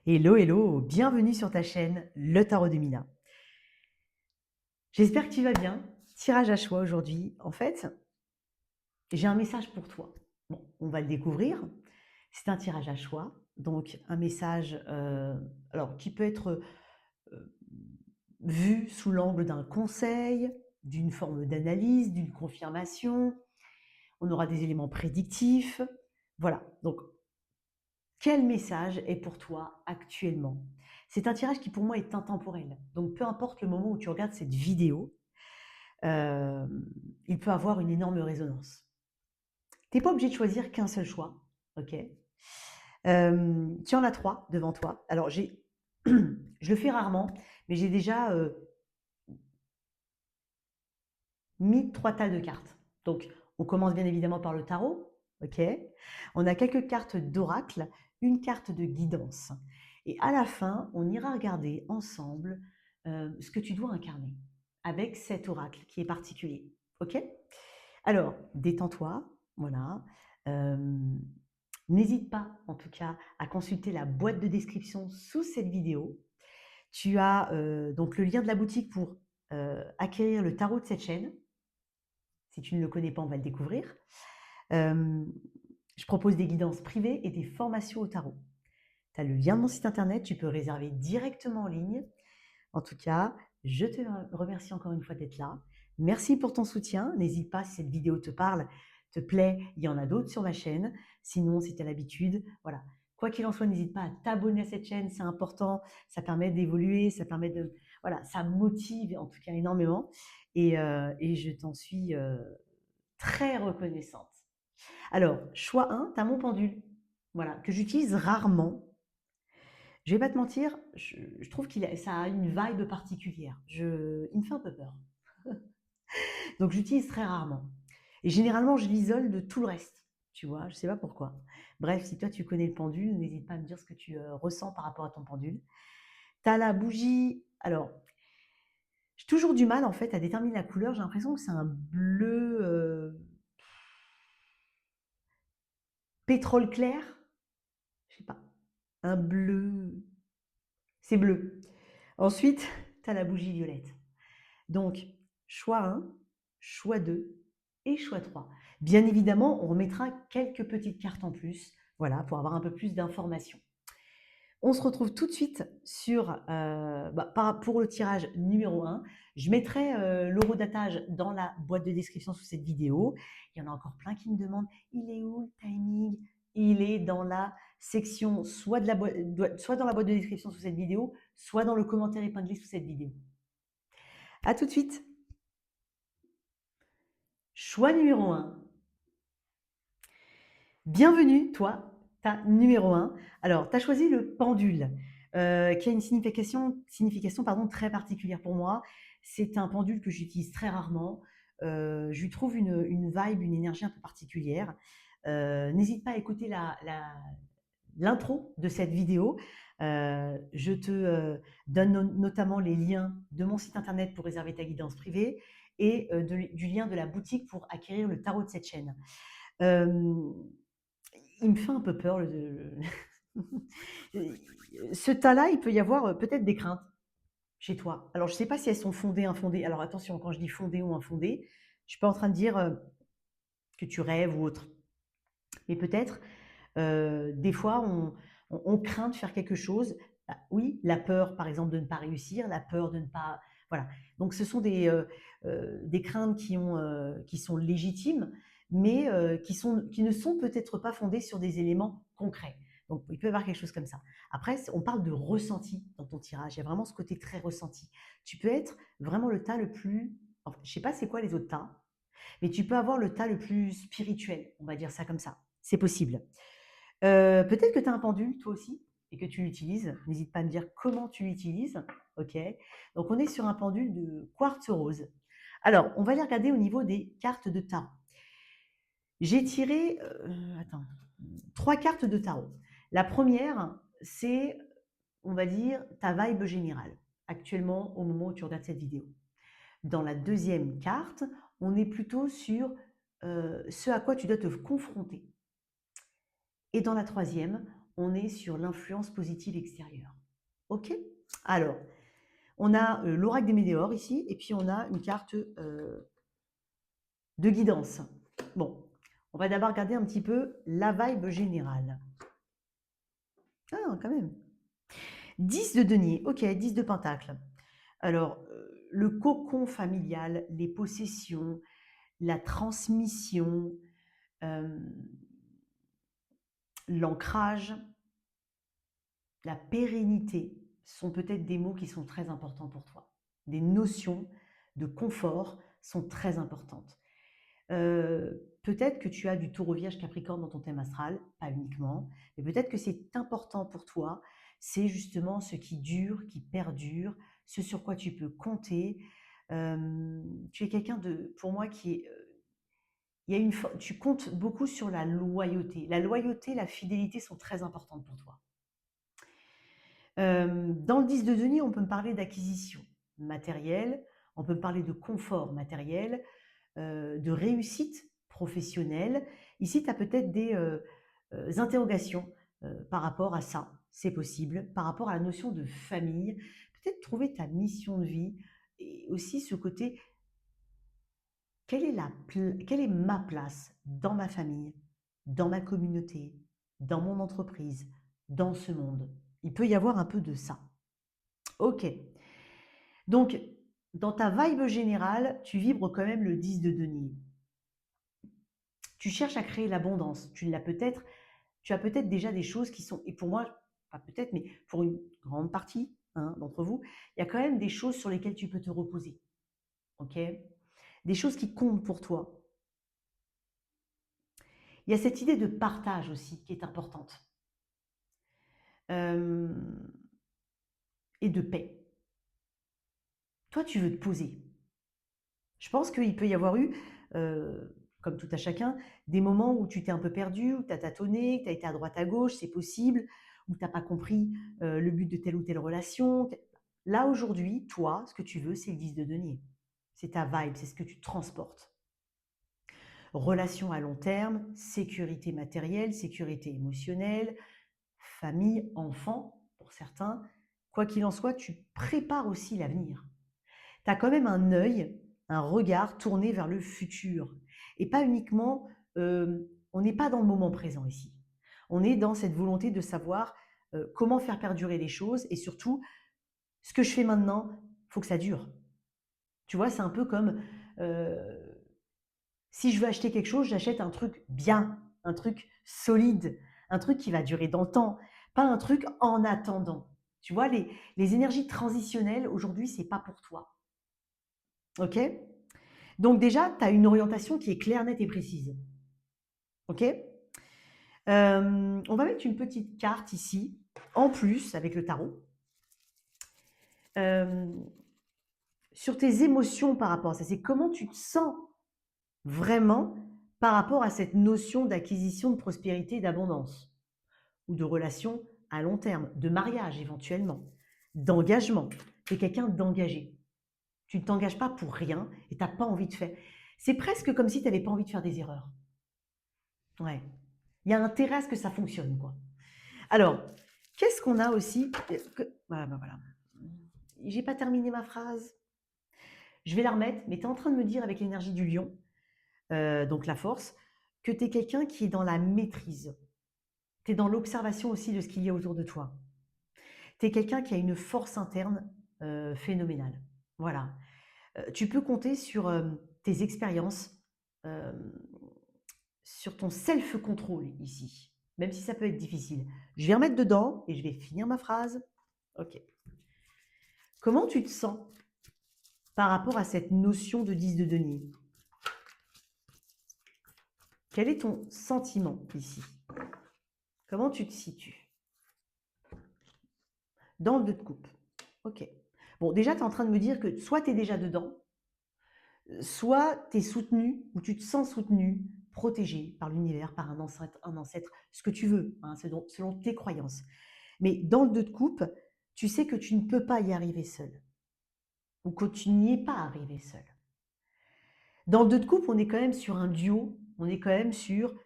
Hello, hello, bienvenue sur ta chaîne Le Tarot de Mina. J'espère que tu vas bien. Tirage à choix aujourd'hui. En fait, j'ai un message pour toi. Bon, on va le découvrir. C'est un tirage à choix, donc un message alors, qui peut être euh, vu sous l'angle d'un conseil, d'une forme d'analyse, d'une confirmation. On aura des éléments prédictifs. Voilà, donc quel message est pour toi actuellement? C'est un tirage qui pour moi est intemporel. Donc peu importe le moment où tu regardes cette vidéo, euh, il peut avoir une énorme résonance. Tu n'es pas obligé de choisir qu'un seul choix, ok? Tu en as trois devant toi. Alors je le fais rarement, mais j'ai déjà mis trois tas de cartes. Donc on commence bien évidemment par le tarot, ok? On a quelques cartes d'oracle, une carte de guidance. Et à la fin, on ira regarder ensemble ce que tu dois incarner avec cet oracle qui est particulier. Ok? Alors, détends-toi, voilà. Euh, N'hésite pas, en tout cas, à consulter la boîte de description sous cette vidéo. Tu as donc le lien de la boutique pour acquérir le tarot de cette chaîne. Si tu ne le connais pas, on va le découvrir. Euh, je propose des guidances privées et des formations au tarot. Tu as le lien de mon site internet, tu peux réserver directement en ligne. En tout cas, je te remercie encore une fois d'être là. Merci pour ton soutien. N'hésite pas, si cette vidéo te parle, te plaît, il y en a d'autres sur ma chaîne. Sinon, si tu as l'habitude, voilà. Quoi qu'il en soit, n'hésite pas à t'abonner à cette chaîne, c'est important. Ça permet d'évoluer, ça permet de... Voilà, ça motive en tout cas énormément. Et je t'en suis très reconnaissante. Alors, choix 1, tu as mon pendule, voilà, que j'utilise rarement. Je vais pas te mentir, je trouve ça a une vibe particulière. Il me fait un peu peur. Donc j'utilise très rarement. Et généralement, je l'isole de tout le reste. Tu vois, je sais pas pourquoi. Bref, si toi tu connais le pendule, n'hésite pas à me dire ce que tu ressens par rapport à ton pendule. Tu as la bougie. Alors, j'ai toujours du mal en fait à déterminer la couleur. J'ai l'impression que c'est un bleu pétrole clair. Je sais pas. Un bleu. C'est bleu. Ensuite, tu as la bougie violette. Donc, choix 1, choix 2 et choix 3. Bien évidemment, on remettra quelques petites cartes en plus, voilà, pour avoir un peu plus d'informations. On se retrouve tout de suite pour le tirage numéro 1. Je mettrai l'horodatage dans la boîte de description sous cette vidéo. Il y en a encore plein qui me demandent, il est où le timing? Il est dans la section, soit dans la boîte de description sous cette vidéo, soit dans le commentaire épinglé sous cette vidéo. A tout de suite. Choix numéro 1. Bienvenue, toi, ta numéro 1. Alors, tu as choisi le pendule, qui a une signification pardon, très particulière pour moi. C'est un pendule que j'utilise très rarement. Je lui trouve une vibe, une énergie un peu particulière. N'hésite pas à écouter l'intro de cette vidéo. Je te donne notamment les liens de mon site internet pour réserver ta guidance privée et du lien de la boutique pour acquérir le tarot de cette chaîne. Il me fait un peu peur. Ce tas-là, il peut y avoir peut-être des craintes chez toi. Alors, je ne sais pas si elles sont fondées, infondées. Alors, attention, quand je dis fondées ou infondées, je ne suis pas en train de dire que tu rêves ou autre. Mais peut-être, des fois, on craint de faire quelque chose. Bah, oui, la peur, par exemple, de ne pas réussir, la peur de ne pas... Voilà. Donc, ce sont des craintes qui sont légitimes, mais qui ne sont peut-être pas fondées sur des éléments concrets. Donc, il peut y avoir quelque chose comme ça. Après, on parle de ressenti dans ton tirage. Il y a vraiment ce côté très ressenti. Tu peux être vraiment le tas le plus... Enfin, je ne sais pas c'est quoi les autres tas, mais tu peux avoir le tas le plus spirituel, on va dire ça comme ça. C'est possible. Peut-être que tu as un pendule, toi aussi, et que tu l'utilises. N'hésite pas à me dire comment tu l'utilises. Ok. Donc, on est sur un pendule de quartz rose. Alors, on va aller regarder au niveau des cartes de tarot. J'ai tiré, trois cartes de tarot. La première, c'est, on va dire, ta vibe générale, actuellement, au moment où tu regardes cette vidéo. Dans la deuxième carte, on est plutôt sur ce à quoi tu dois te confronter. Et dans la troisième, on est sur l'influence positive extérieure. OK? Alors, on a l'oracle des météores ici, et puis on a une carte de guidance. Bon, on va d'abord regarder un petit peu la vibe générale. Ah, quand même. 10 de denier, ok, 10 de pentacle. Alors, le cocon familial, les possessions, la transmission, l'ancrage, la pérennité sont peut-être des mots qui sont très importants pour toi. Des notions de confort sont très importantes. Peut-être que tu as du taureau vierge capricorne dans ton thème astral, pas uniquement, mais peut-être que c'est important pour toi, c'est justement ce qui dure, qui perdure, ce sur quoi tu peux compter. Tu es quelqu'un de, pour moi, qui est, il y a tu comptes beaucoup sur la loyauté. La loyauté, la fidélité sont très importantes pour toi. Dans le 10 de denier, on peut me parler d'acquisition matérielle, on peut me parler de confort matériel, de réussite professionnelle. Ici, tu as peut-être des interrogations par rapport à ça, c'est possible, par rapport à la notion de famille, peut-être trouver ta mission de vie, et aussi ce côté, quelle est ma place dans ma famille, dans ma communauté, dans mon entreprise, dans ce monde. Il peut y avoir un peu de ça. Ok. Donc, dans ta vibe générale, tu vibres quand même le 10 de denier. Tu cherches à créer l'abondance. Tu as peut-être déjà des choses qui sont, et pour moi, pas peut-être, mais pour une grande partie d'entre vous, il y a quand même des choses sur lesquelles tu peux te reposer. Ok? Des choses qui comptent pour toi. Il y a cette idée de partage aussi qui est importante. Et de paix. Toi, tu veux te poser. Je pense qu'il peut y avoir eu, comme tout à chacun, des moments où tu t'es un peu perdu, où tu as tâtonné, que tu as été à droite à gauche, c'est possible, où tu n'as pas compris le but de telle ou telle relation. Là, aujourd'hui, toi, ce que tu veux, c'est le 10 de denier. C'est ta vibe, c'est ce que tu transportes. Relation à long terme, sécurité matérielle, sécurité émotionnelle, famille, enfant, pour certains. Quoi qu'il en soit, tu prépares aussi l'avenir. Tu as quand même un œil, un regard tourné vers le futur. Et pas uniquement, on n'est pas dans le moment présent ici. On est dans cette volonté de savoir comment faire perdurer les choses, et surtout, ce que je fais maintenant, il faut que ça dure. Tu vois, c'est un peu comme si je veux acheter quelque chose, j'achète un truc bien, un truc solide, un truc qui va durer dans le temps, pas un truc en attendant. Tu vois, les énergies transitionnelles, aujourd'hui, c'est pas pour toi. Ok? Donc déjà, tu as une orientation qui est claire, nette et précise. Ok? On va mettre une petite carte ici, en plus, avec le tarot, sur tes émotions par rapport à ça. C'est comment tu te sens vraiment par rapport à cette notion d'acquisition de prospérité et d'abondance, ou de relation à long terme, de mariage éventuellement, d'engagement. Tu es quelqu'un d'engagé. Tu ne t'engages pas pour rien et tu n'as pas envie de faire. C'est presque comme si tu n'avais pas envie de faire des erreurs. Ouais. Il y a intérêt à ce que ça fonctionne, quoi. Alors, qu'est-ce qu'on a aussi Voilà, ben voilà. J'ai pas terminé ma phrase. Je vais la remettre, mais tu es en train de me dire avec l'énergie du lion, donc la force, que tu es quelqu'un qui est dans la maîtrise. Tu es dans l'observation aussi de ce qu'il y a autour de toi. Tu es quelqu'un qui a une force interne phénoménale. Voilà. Tu peux compter sur tes expériences, euh, sur ton self-control ici, même si ça peut être difficile. Je vais remettre dedans et je vais finir ma phrase. Ok. Comment tu te sens par rapport à cette notion de 10 de denier? Quel est ton sentiment ici? Comment tu te situes? Dans le 2 de coupe. Ok. Bon, déjà, tu es en train de me dire que soit tu es déjà dedans, soit tu es soutenu ou tu te sens soutenu, protégé par l'univers, par un ancêtre, ce que tu veux, selon tes croyances. Mais dans le 2 de coupe, tu sais que tu ne peux pas y arriver seul, ou que tu n'y es pas arrivé seul. Dans le 2 de coupe, on est quand même sur un duo, on est quand même sur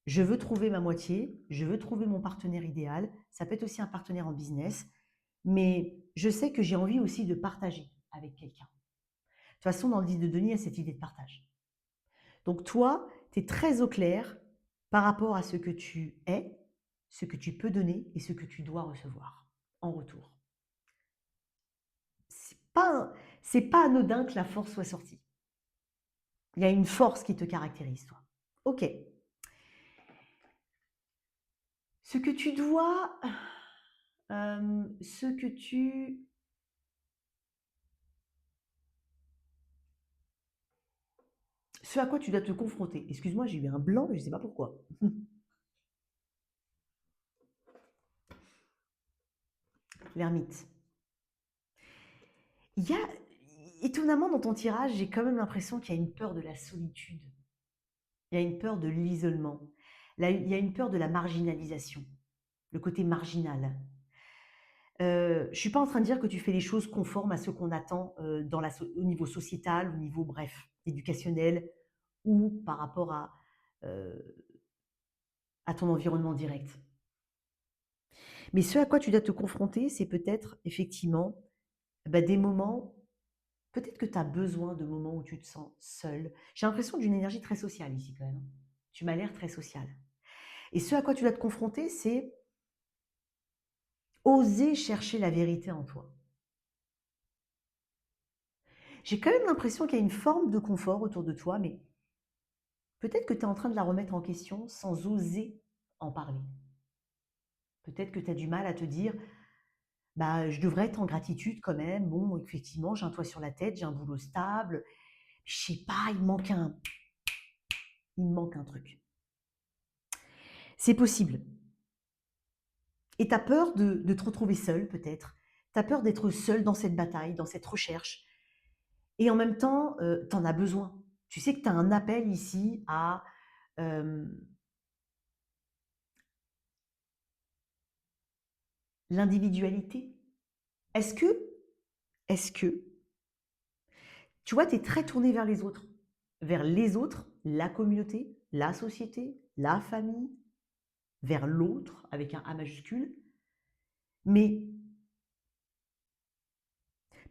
Je veux trouver ma moitié, je veux trouver mon partenaire idéal. Ça peut être aussi un partenaire en business, mais je sais que j'ai envie aussi de partager avec quelqu'un. De toute façon, dans le 10 de Denis, il y a cette idée de partage. Donc toi, tu es très au clair par rapport à ce que tu es, ce que tu peux donner et ce que tu dois recevoir en retour. C'est pas anodin que la force soit sortie. Il y a une force qui te caractérise, toi. Ok. Ce que tu dois, ce que tu, ce à quoi tu dois te confronter. Excuse-moi, j'ai eu un blanc, mais je ne sais pas pourquoi. L'ermite. Il y a, étonnamment, dans ton tirage, j'ai quand même l'impression qu'il y a une peur de la solitude. Il y a une peur de l'isolement. Là, il y a une peur de la marginalisation, le côté marginal. Je ne suis pas en train de dire que tu fais les choses conformes à ce qu'on attend au niveau sociétal, au niveau, bref, éducationnel, ou par rapport euh, à ton environnement direct. Mais ce à quoi tu dois te confronter, c'est peut-être effectivement des moments, peut-être que tu as besoin de moments où tu te sens seul. J'ai l'impression d'une énergie très sociale ici quand même. Tu m'as l'air très social. Et ce à quoi tu dois te confronter, c'est oser chercher la vérité en toi. J'ai quand même l'impression qu'il y a une forme de confort autour de toi, mais peut-être que tu es en train de la remettre en question sans oser en parler. Peut-être que tu as du mal à te dire, bah, je devrais être en gratitude quand même. Bon, effectivement, j'ai un toit sur la tête, j'ai un boulot stable. Je sais pas, il me manque un truc. C'est possible. Et tu as peur de te retrouver seul, peut-être. Tu as peur d'être seul dans cette bataille, dans cette recherche. Et en même temps, tu en as besoin. Tu sais que tu as un appel ici à euh, l'individualité. Est-ce que, est-ce que, tu vois, tu es très tourné vers les autres, la communauté, la société, la famille, vers l'autre avec un A majuscule, mais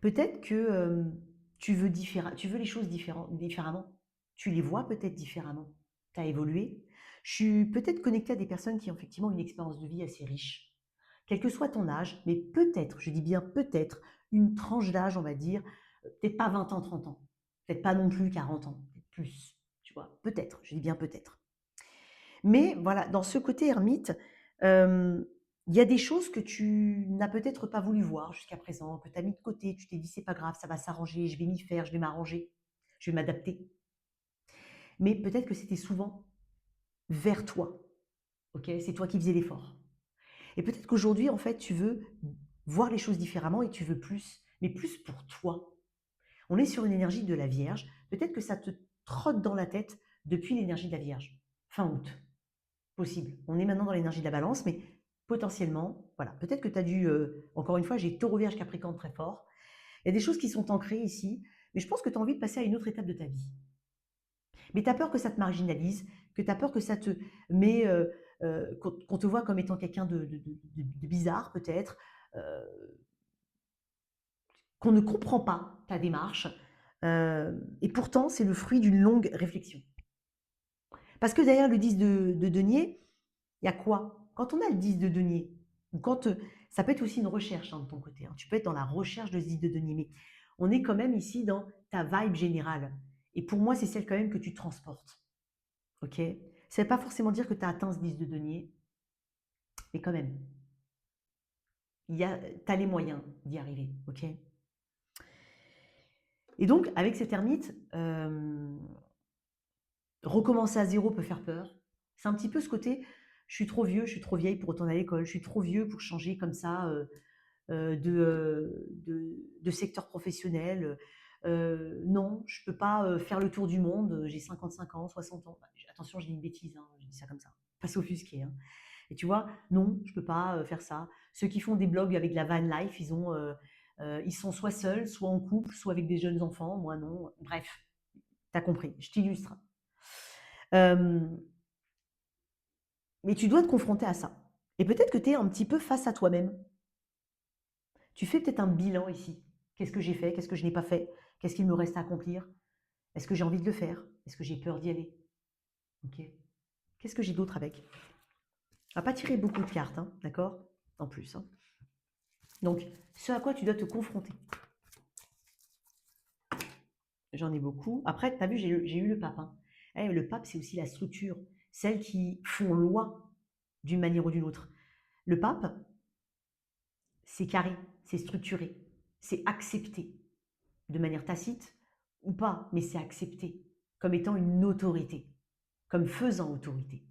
peut-être que tu veux les choses différemment. Tu les vois peut-être différemment. Tu as évolué. Je suis peut-être connectée à des personnes qui ont effectivement une expérience de vie assez riche. Quel que soit ton âge, mais peut-être, je dis bien peut-être, une tranche d'âge, on va dire, peut-être pas 20 ans, 30 ans. Peut-être pas non plus 40 ans, peut-être plus. Tu vois, peut-être, je dis bien peut-être. Mais voilà, dans ce côté ermite, hem, il y a des choses que tu n'as peut-être pas voulu voir jusqu'à présent, que tu as mis de côté. Tu t'es dit: «C'est pas grave, ça va s'arranger, je vais m'y faire, je vais m'arranger, je vais m'adapter». Mais peut-être que c'était souvent vers toi, OK? C'est toi qui faisais l'effort. Et peut-être qu'aujourd'hui, en fait, tu veux voir les choses différemment et tu veux plus, mais plus pour toi. On est sur une énergie de la Vierge. Peut-être que ça te trotte dans la tête depuis l'énergie de la Vierge, fin août. Possible. On est maintenant dans l'énergie de la balance, mais potentiellement, voilà, peut-être que tu as dû, encore une fois, j'ai taureau vierge capricorne très fort. Il y a des choses qui sont ancrées ici, mais je pense que tu as envie de passer à une autre étape de ta vie. Mais tu as peur que ça te marginalise, que tu as peur que ça te met, qu'on te voit comme étant quelqu'un de bizarre peut-être, euh, qu'on ne comprend pas ta démarche. Et pourtant, c'est le fruit d'une longue réflexion. Parce que derrière le 10 de denier, il y a quoi? Quand on a le 10 de denier, ou quand ça peut être aussi une recherche de ton côté, hein, tu peux être dans la recherche de ce 10 de denier, mais on est quand même ici dans ta vibe générale. Et pour moi, c'est celle quand même que tu transportes. Ok? Ça ne veut pas forcément dire que tu as atteint ce 10 de denier, mais quand même, tu as les moyens d'y arriver. Ok? Et donc, avec cette ermite, recommencer à zéro peut faire peur. C'est un petit peu ce côté, je suis trop vieux, je suis trop vieille pour retourner à l'école, je suis trop vieux pour changer comme ça de secteur professionnel. Non, je ne peux pas faire le tour du monde, j'ai 55 ans, 60 ans. Bah, attention, je dis une bêtise, hein, je dis ça comme ça, pas s'offusquer. Hein. Et tu vois, non, je ne peux pas faire ça. Ceux qui font des blogs avec la van life, ils sont soit seuls, soit en couple, soit avec des jeunes enfants. Moi, non. Bref, tu as compris, je t'illustre. Euh, Mais tu dois te confronter à ça. Et peut-être que tu es un petit peu face à toi-même. Tu fais peut-être un bilan ici. Qu'est-ce que j'ai fait? Qu'est-ce que je n'ai pas fait? Qu'est-ce qu'il me reste à accomplir? Est-ce que j'ai envie de le faire? Est-ce que j'ai peur d'y aller? Ok. Qu'est-ce que j'ai d'autre avec? On va pas tirer beaucoup de cartes, hein, d'accord? En plus. Hein. Donc, ce à quoi tu dois te confronter. J'en ai beaucoup. Après, tu as vu, j'ai eu le pape. Hein. Eh, le pape, c'est aussi la structure, celles qui font loi d'une manière ou d'une autre. Le pape, c'est carré, c'est structuré, c'est accepté de manière tacite ou pas, mais c'est accepté comme étant une autorité, comme faisant autorité.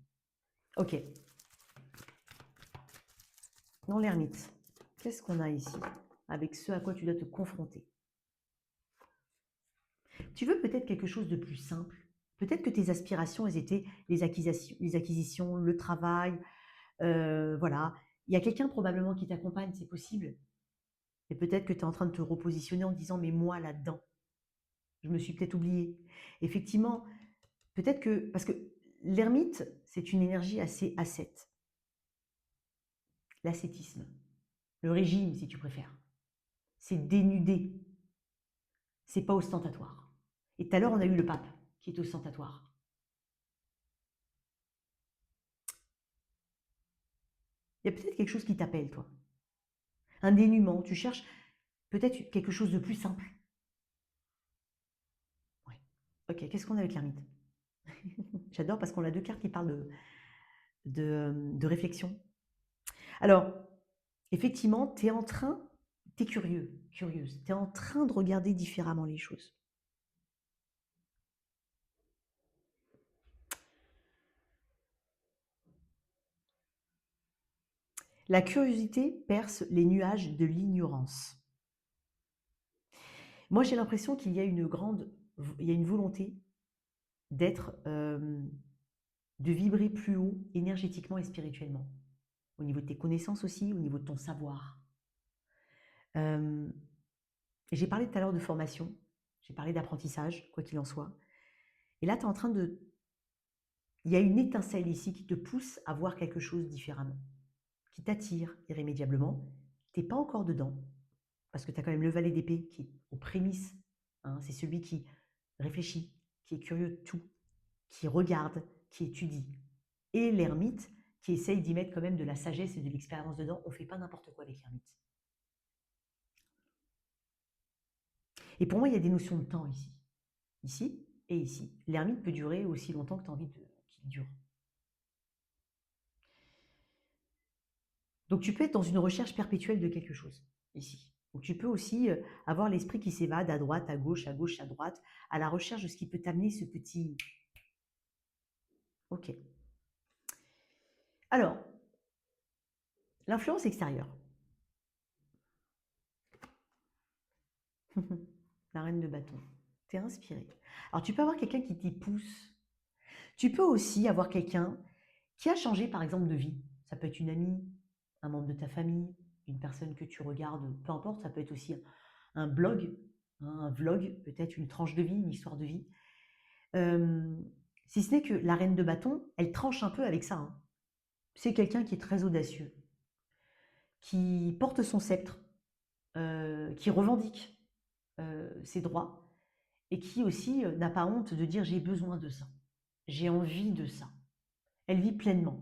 Ok. Dans l'ermite, qu'est-ce qu'on a ici avec ce à quoi tu dois te confronter? Tu veux peut-être quelque chose de plus simple. Peut-être que tes aspirations, elles étaient les acquisitions, le travail, voilà. Il y a quelqu'un probablement qui t'accompagne, c'est possible. Et peut-être que tu es en train de te repositionner en te disant, mais moi là-dedans, je me suis peut-être oubliée. Effectivement, peut-être que, parce que l'ermite, c'est une énergie assez ascète. L'ascétisme, le régime si tu préfères. C'est dénudé, c'est pas ostentatoire. Et tout à l'heure, on a eu le pape qui est ostentatoire. Il y a peut-être quelque chose qui t'appelle, toi. Un dénuement, tu cherches peut-être quelque chose de plus simple. Ouais. Ok, qu'est-ce qu'on a avec l'ermite? J'adore parce qu'on a deux cartes qui parlent de réflexion. Alors, effectivement, tu es curieux, curieuse, tu es en train de regarder différemment les choses. La curiosité perce les nuages de l'ignorance. Moi, j'ai l'impression qu'il y a il y a une volonté d'être, de vibrer plus haut énergétiquement et spirituellement. Au niveau de tes connaissances aussi, au niveau de ton savoir. J'ai parlé tout à l'heure de formation, j'ai parlé d'apprentissage, quoi qu'il en soit. Et là, tu es en train de... Il y a une étincelle ici qui te pousse à voir quelque chose différemment, qui t'attire irrémédiablement. Tu n'es pas encore dedans, parce que tu as quand même le valet d'épée qui est aux prémices. Hein, c'est celui qui réfléchit, qui est curieux de tout, qui regarde, qui étudie. Et l'ermite qui essaye d'y mettre quand même de la sagesse et de l'expérience dedans. On ne fait pas n'importe quoi avec l'ermite. Et pour moi, il y a des notions de temps ici. Ici et ici. L'ermite peut durer aussi longtemps que tu as envie qu'il dure. Donc tu peux être dans une recherche perpétuelle de quelque chose, ici. Donc tu peux aussi avoir l'esprit qui s'évade à droite, à gauche, à gauche, à droite, à la recherche de ce qui peut t'amener ce petit... Ok. Alors, l'influence extérieure. La reine de bâton. T'es inspiré. Alors tu peux avoir quelqu'un qui t'y pousse. Tu peux aussi avoir quelqu'un qui a changé par exemple de vie. Ça peut être une amie, un membre de ta famille, une personne que tu regardes, peu importe, ça peut être aussi un blog, hein, un vlog, peut-être une tranche de vie, une histoire de vie. Si ce n'est que la reine de bâton, elle tranche un peu avec ça. Hein. C'est quelqu'un qui est très audacieux, qui porte son sceptre, qui revendique ses droits et qui aussi n'a pas honte de dire j'ai besoin de ça, j'ai envie de ça. Elle vit pleinement.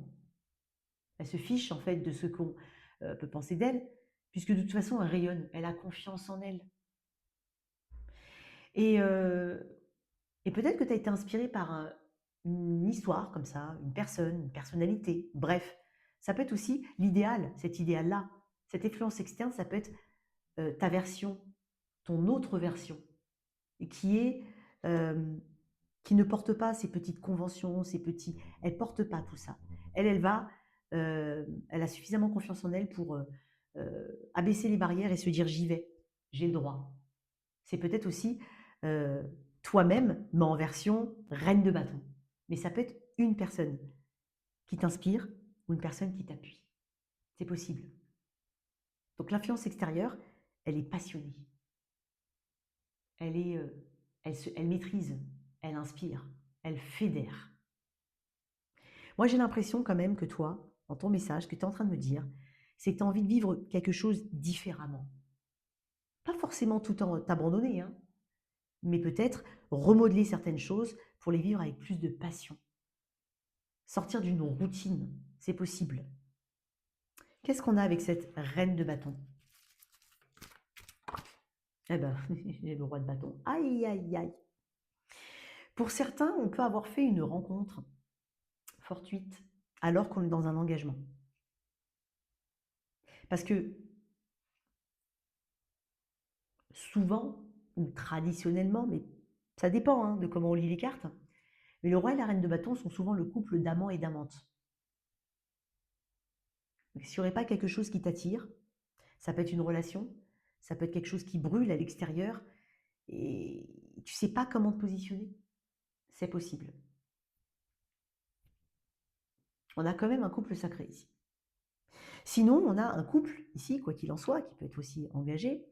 Elle se fiche en fait de ce qu'on peut penser d'elle, puisque de toute façon elle rayonne, elle a confiance en elle. Et, euh, et peut-être que tu as été inspiré par une histoire comme ça, une personne, une personnalité, bref. Ça peut être aussi l'idéal, cet idéal-là. Cette influence externe, ça peut être ta version, ton autre version, et euh, qui ne porte pas ces petites conventions, ces petits... Elle porte pas tout ça. Elle a suffisamment confiance en elle pour abaisser les barrières et se dire j'y vais, j'ai le droit. C'est peut-être aussi euh, toi-même, mais en version reine de bâton. Mais ça peut être une personne qui t'inspire ou une personne qui t'appuie. C'est possible. Donc l'influence extérieure, elle est passionnée. Elle, est, elle maîtrise, elle inspire, elle fédère. Moi, j'ai l'impression quand même que toi, dans ton message, ce que tu es en train de me dire, c'est que tu as envie de vivre quelque chose différemment. Pas forcément tout en t'abandonner, hein, mais peut-être remodeler certaines choses pour les vivre avec plus de passion. Sortir d'une routine, c'est possible. Qu'est-ce qu'on a avec cette reine de bâton? Eh ben, j'ai le roi de bâton. Aïe, aïe, aïe. Pour certains, on peut avoir fait une rencontre fortuite alors qu'on est dans un engagement. Parce que souvent, ou traditionnellement, mais ça dépend hein, de comment on lit les cartes, mais le roi et la reine de bâton sont souvent le couple d'amant et d'amante. S'il n'y aurait pas quelque chose qui t'attire, ça peut être une relation, ça peut être quelque chose qui brûle à l'extérieur, et tu ne sais pas comment te positionner, c'est possible. On a quand même un couple sacré ici. Sinon, on a un couple ici, quoi qu'il en soit, qui peut être aussi engagé,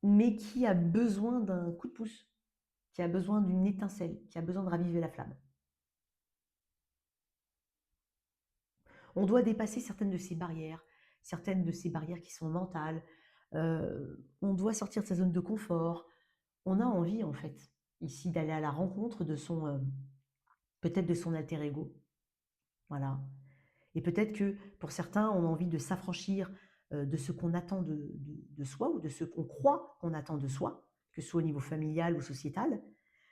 mais qui a besoin d'un coup de pouce, qui a besoin d'une étincelle, qui a besoin de raviver la flamme. On doit dépasser certaines de ces barrières qui sont mentales. On doit sortir de sa zone de confort. On a envie, en fait, ici, d'aller à la rencontre de son, peut-être de son alter ego. Voilà. Et peut-être que pour certains, on a envie de s'affranchir de ce qu'on attend de soi ou de ce qu'on croit qu'on attend de soi, que ce soit au niveau familial ou sociétal,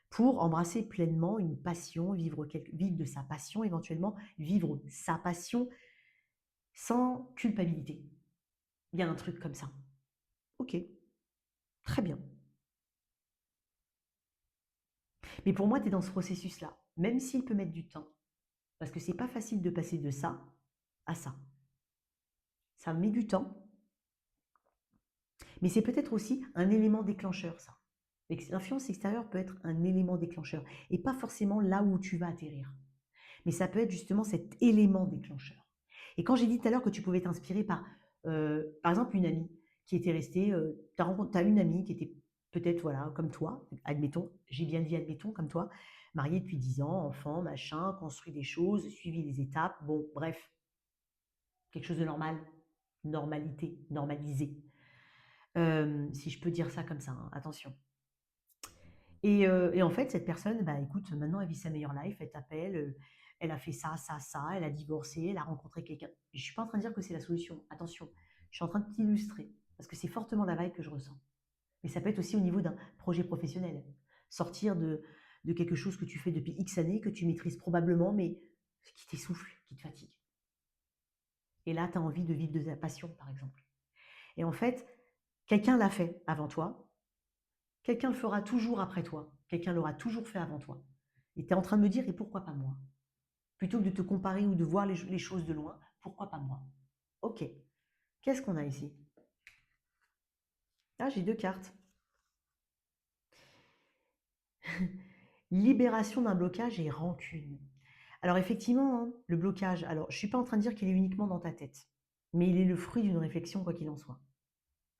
pour embrasser pleinement une passion, vivre de sa passion éventuellement, vivre sa passion sans culpabilité. Il y a un truc comme ça. Ok, très bien. Mais pour moi, tu es dans ce processus-là, même s'il peut mettre du temps, parce que c'est pas facile de passer de ça à ça. Ça met du temps, mais c'est peut-être aussi un élément déclencheur, ça. L'influence extérieure peut être un élément déclencheur, et pas forcément là où tu vas atterrir. Mais ça peut être justement cet élément déclencheur. Et quand j'ai dit tout à l'heure que tu pouvais t'inspirer par exemple, une amie qui était restée, tu as une amie qui était peut-être, voilà, comme toi, admettons, j'ai bien dit admettons, comme toi, mariée depuis 10 ans, enfant, machin, construit des choses, suivi des étapes, bon, bref, quelque chose de normal, normalité, normalisé. Si je peux dire ça comme ça, hein, attention. Et en fait, cette personne, bah, écoute, maintenant, elle vit sa meilleure life, elle t'appelle, elle a fait ça, ça, ça, elle a divorcé, elle a rencontré quelqu'un. Je ne suis pas en train de dire que c'est la solution, attention, je suis en train de t'illustrer, parce que c'est fortement la vibe que je ressens. Mais ça peut être aussi au niveau d'un projet professionnel. Sortir de quelque chose que tu fais depuis X années, que tu maîtrises probablement, mais qui t'essouffle, qui te fatigue. Et là, tu as envie de vivre de ta passion, par exemple. Et en fait, quelqu'un l'a fait avant toi, quelqu'un le fera toujours après toi, quelqu'un l'aura toujours fait avant toi. Et tu es en train de me dire, et pourquoi pas moi? Plutôt que de te comparer ou de voir les choses de loin, pourquoi pas moi? Ok, qu'est-ce qu'on a ici? Ah, j'ai deux cartes. Libération d'un blocage et rancune. Alors effectivement, hein, le blocage, alors je ne suis pas en train de dire qu'il est uniquement dans ta tête, mais il est le fruit d'une réflexion, quoi qu'il en soit.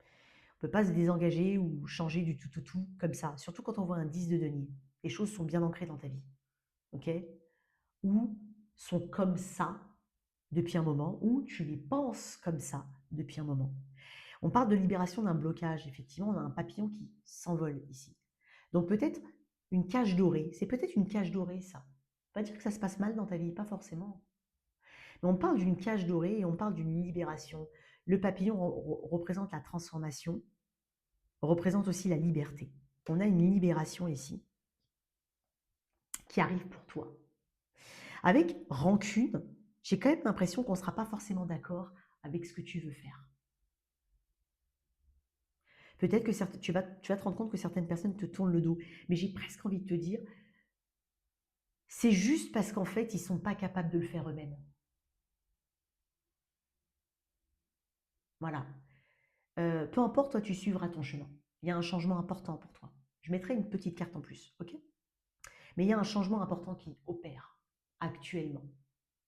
On ne peut pas se désengager ou changer du tout comme ça, surtout quand on voit un 10 de denier. Les choses sont bien ancrées dans ta vie, ok? Ou sont comme ça depuis un moment, ou tu les penses comme ça depuis un moment. On parle de libération d'un blocage, effectivement, on a un papillon qui s'envole ici. Donc peut-être une cage dorée, c'est peut-être une cage dorée ça. Pas dire que ça se passe mal dans ta vie, pas forcément. Mais on parle d'une cage dorée et on parle d'une libération. Le papillon représente la transformation, représente aussi la liberté. On a une libération ici qui arrive pour toi. Avec rancune, j'ai quand même l'impression qu'on ne sera pas forcément d'accord avec ce que tu veux faire. Peut-être que tu vas te rendre compte que certaines personnes te tournent le dos, mais j'ai presque envie de te dire, c'est juste parce qu'en fait, ils ne sont pas capables de le faire eux-mêmes. Voilà. Peu importe, toi, tu suivras ton chemin. Il y a un changement important pour toi. Je mettrai une petite carte en plus, ok? Mais il y a un changement important qui opère actuellement.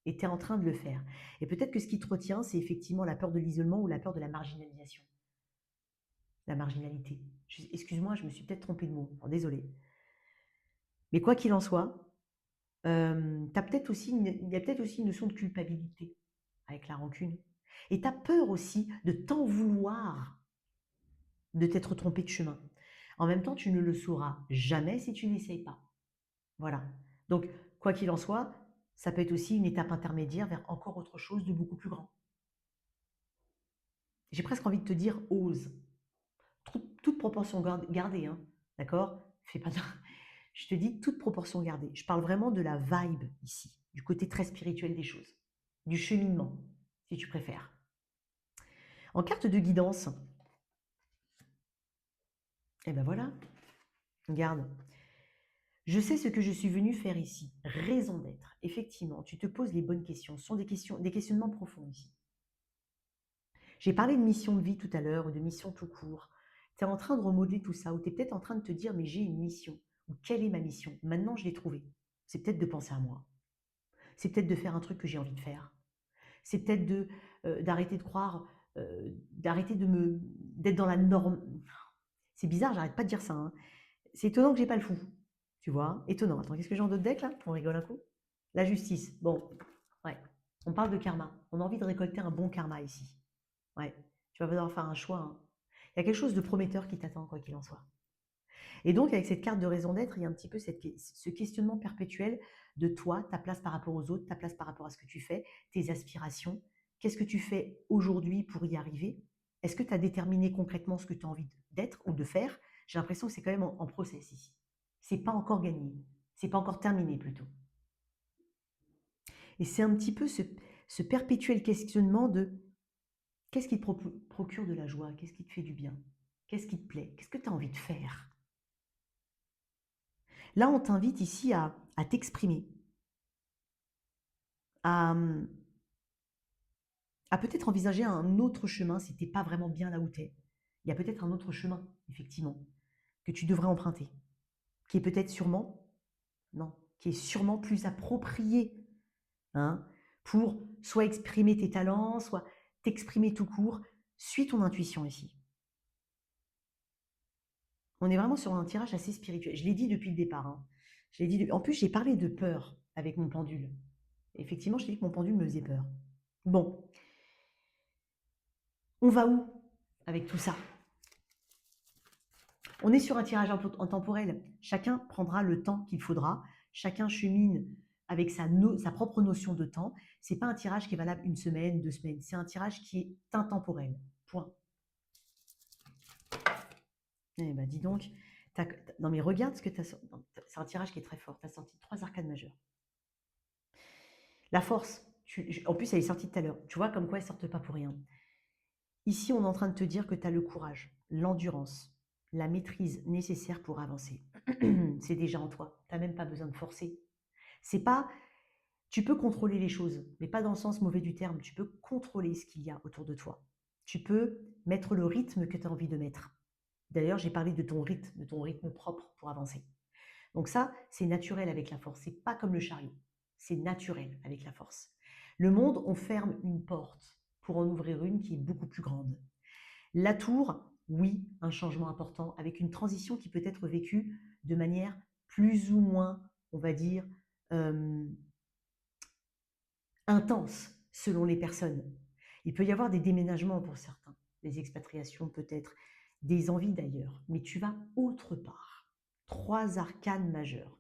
Et tu es en train de le faire. Et peut-être que ce qui te retient, c'est effectivement la peur de l'isolement ou la peur de la marginalisation. La marginalité. Excuse-moi, je me suis peut-être trompée de mot. Désolée. Mais quoi qu'il en soit, il y a peut-être aussi une notion de culpabilité avec la rancune. Et tu as peur aussi de t'en vouloir de t'être trompé de chemin. En même temps, tu ne le sauras jamais si tu n'essayes pas. Voilà. Donc, quoi qu'il en soit, ça peut être aussi une étape intermédiaire vers encore autre chose de beaucoup plus grand. J'ai presque envie de te dire, ose. Toute proportion gardée, hein, d'accord? Fais pas de... Je te dis toute proportion gardée. Je parle vraiment de la vibe ici, du côté très spirituel des choses, du cheminement, si tu préfères. En carte de guidance, et ben voilà, regarde. Je sais ce que je suis venu faire ici. Raison d'être. Effectivement, tu te poses les bonnes questions. Ce sont des questionnements profonds ici. J'ai parlé de mission de vie tout à l'heure ou de mission tout court. Tu es en train de remodeler tout ça ou tu es peut-être en train de te dire mais j'ai une mission ou quelle est ma mission? Maintenant, je l'ai trouvée. C'est peut-être de penser à moi. C'est peut-être de faire un truc que j'ai envie de faire. C'est peut-être d'arrêter de croire, d'arrêter d'être dans la norme. C'est bizarre, j'arrête pas de dire ça, hein. C'est étonnant que j'ai pas le fou. Tu vois? Étonnant. Attends, qu'est-ce que j'ai en d'autres decks là? On rigole un coup. La justice. Bon, ouais. On parle de karma. On a envie de récolter un bon karma ici. Ouais. Tu vas devoir faire un choix, hein. Il y a quelque chose de prometteur qui t'attend, quoi qu'il en soit. Et donc, avec cette carte de raison d'être, il y a un petit peu ce questionnement perpétuel de toi, ta place par rapport aux autres, ta place par rapport à ce que tu fais, tes aspirations. Qu'est-ce que tu fais aujourd'hui pour y arriver? Est-ce que tu as déterminé concrètement ce que tu as envie d'être ou de faire? J'ai l'impression que c'est quand même en process ici. C'est pas encore gagné. C'est pas encore terminé plutôt. Et c'est un petit peu ce perpétuel questionnement de qu'est-ce qui te procure de la joie? Qu'est-ce qui te fait du bien? Qu'est-ce qui te plaît? Qu'est-ce que tu as envie de faire? Là, on t'invite ici à t'exprimer, à, à peut-être envisager un autre chemin si tu n'es pas vraiment bien là où tu es. Il y a peut-être un autre chemin, effectivement, que tu devrais emprunter, qui est peut-être sûrement, non, qui est sûrement plus approprié, hein, pour soit exprimer tes talents, soit t'exprimer tout court. Suis ton intuition ici. On est vraiment sur un tirage assez spirituel. Je l'ai dit depuis le départ, hein. En plus, j'ai parlé de peur avec mon pendule. Effectivement, je t'ai dit que mon pendule me faisait peur. Bon, on va où avec tout ça? On est sur un tirage en temporel. Chacun prendra le temps qu'il faudra. Chacun chemine avec sa propre notion de temps. Ce n'est pas un tirage qui est valable une semaine, 2 semaines. C'est un tirage qui est intemporel. Point. Eh ben, dis donc. Non, mais regarde ce que tu as sorti. C'est un tirage qui est très fort. Tu as sorti 3 arcades majeures. La force. En plus, elle est sortie tout à l'heure. Tu vois comme quoi elles ne sortent pas pour rien. Ici, on est en train de te dire que tu as le courage, l'endurance, la maîtrise nécessaire pour avancer. C'est déjà en toi. Tu n'as même pas besoin de forcer. C'est pas. Tu peux contrôler les choses, mais pas dans le sens mauvais du terme. Tu peux contrôler ce qu'il y a autour de toi. Tu peux mettre le rythme que tu as envie de mettre. D'ailleurs, j'ai parlé de ton rythme propre pour avancer. Donc ça, c'est naturel avec la force. C'est pas comme le chariot. C'est naturel avec la force. Le monde, on ferme une porte pour en ouvrir une qui est beaucoup plus grande. La tour, oui, un changement important avec une transition qui peut être vécue de manière plus ou moins, on va dire, euh, intense selon les personnes. Il peut y avoir des déménagements pour certains, des expatriations peut-être, des envies d'ailleurs, mais tu vas autre part. 3 arcanes majeures.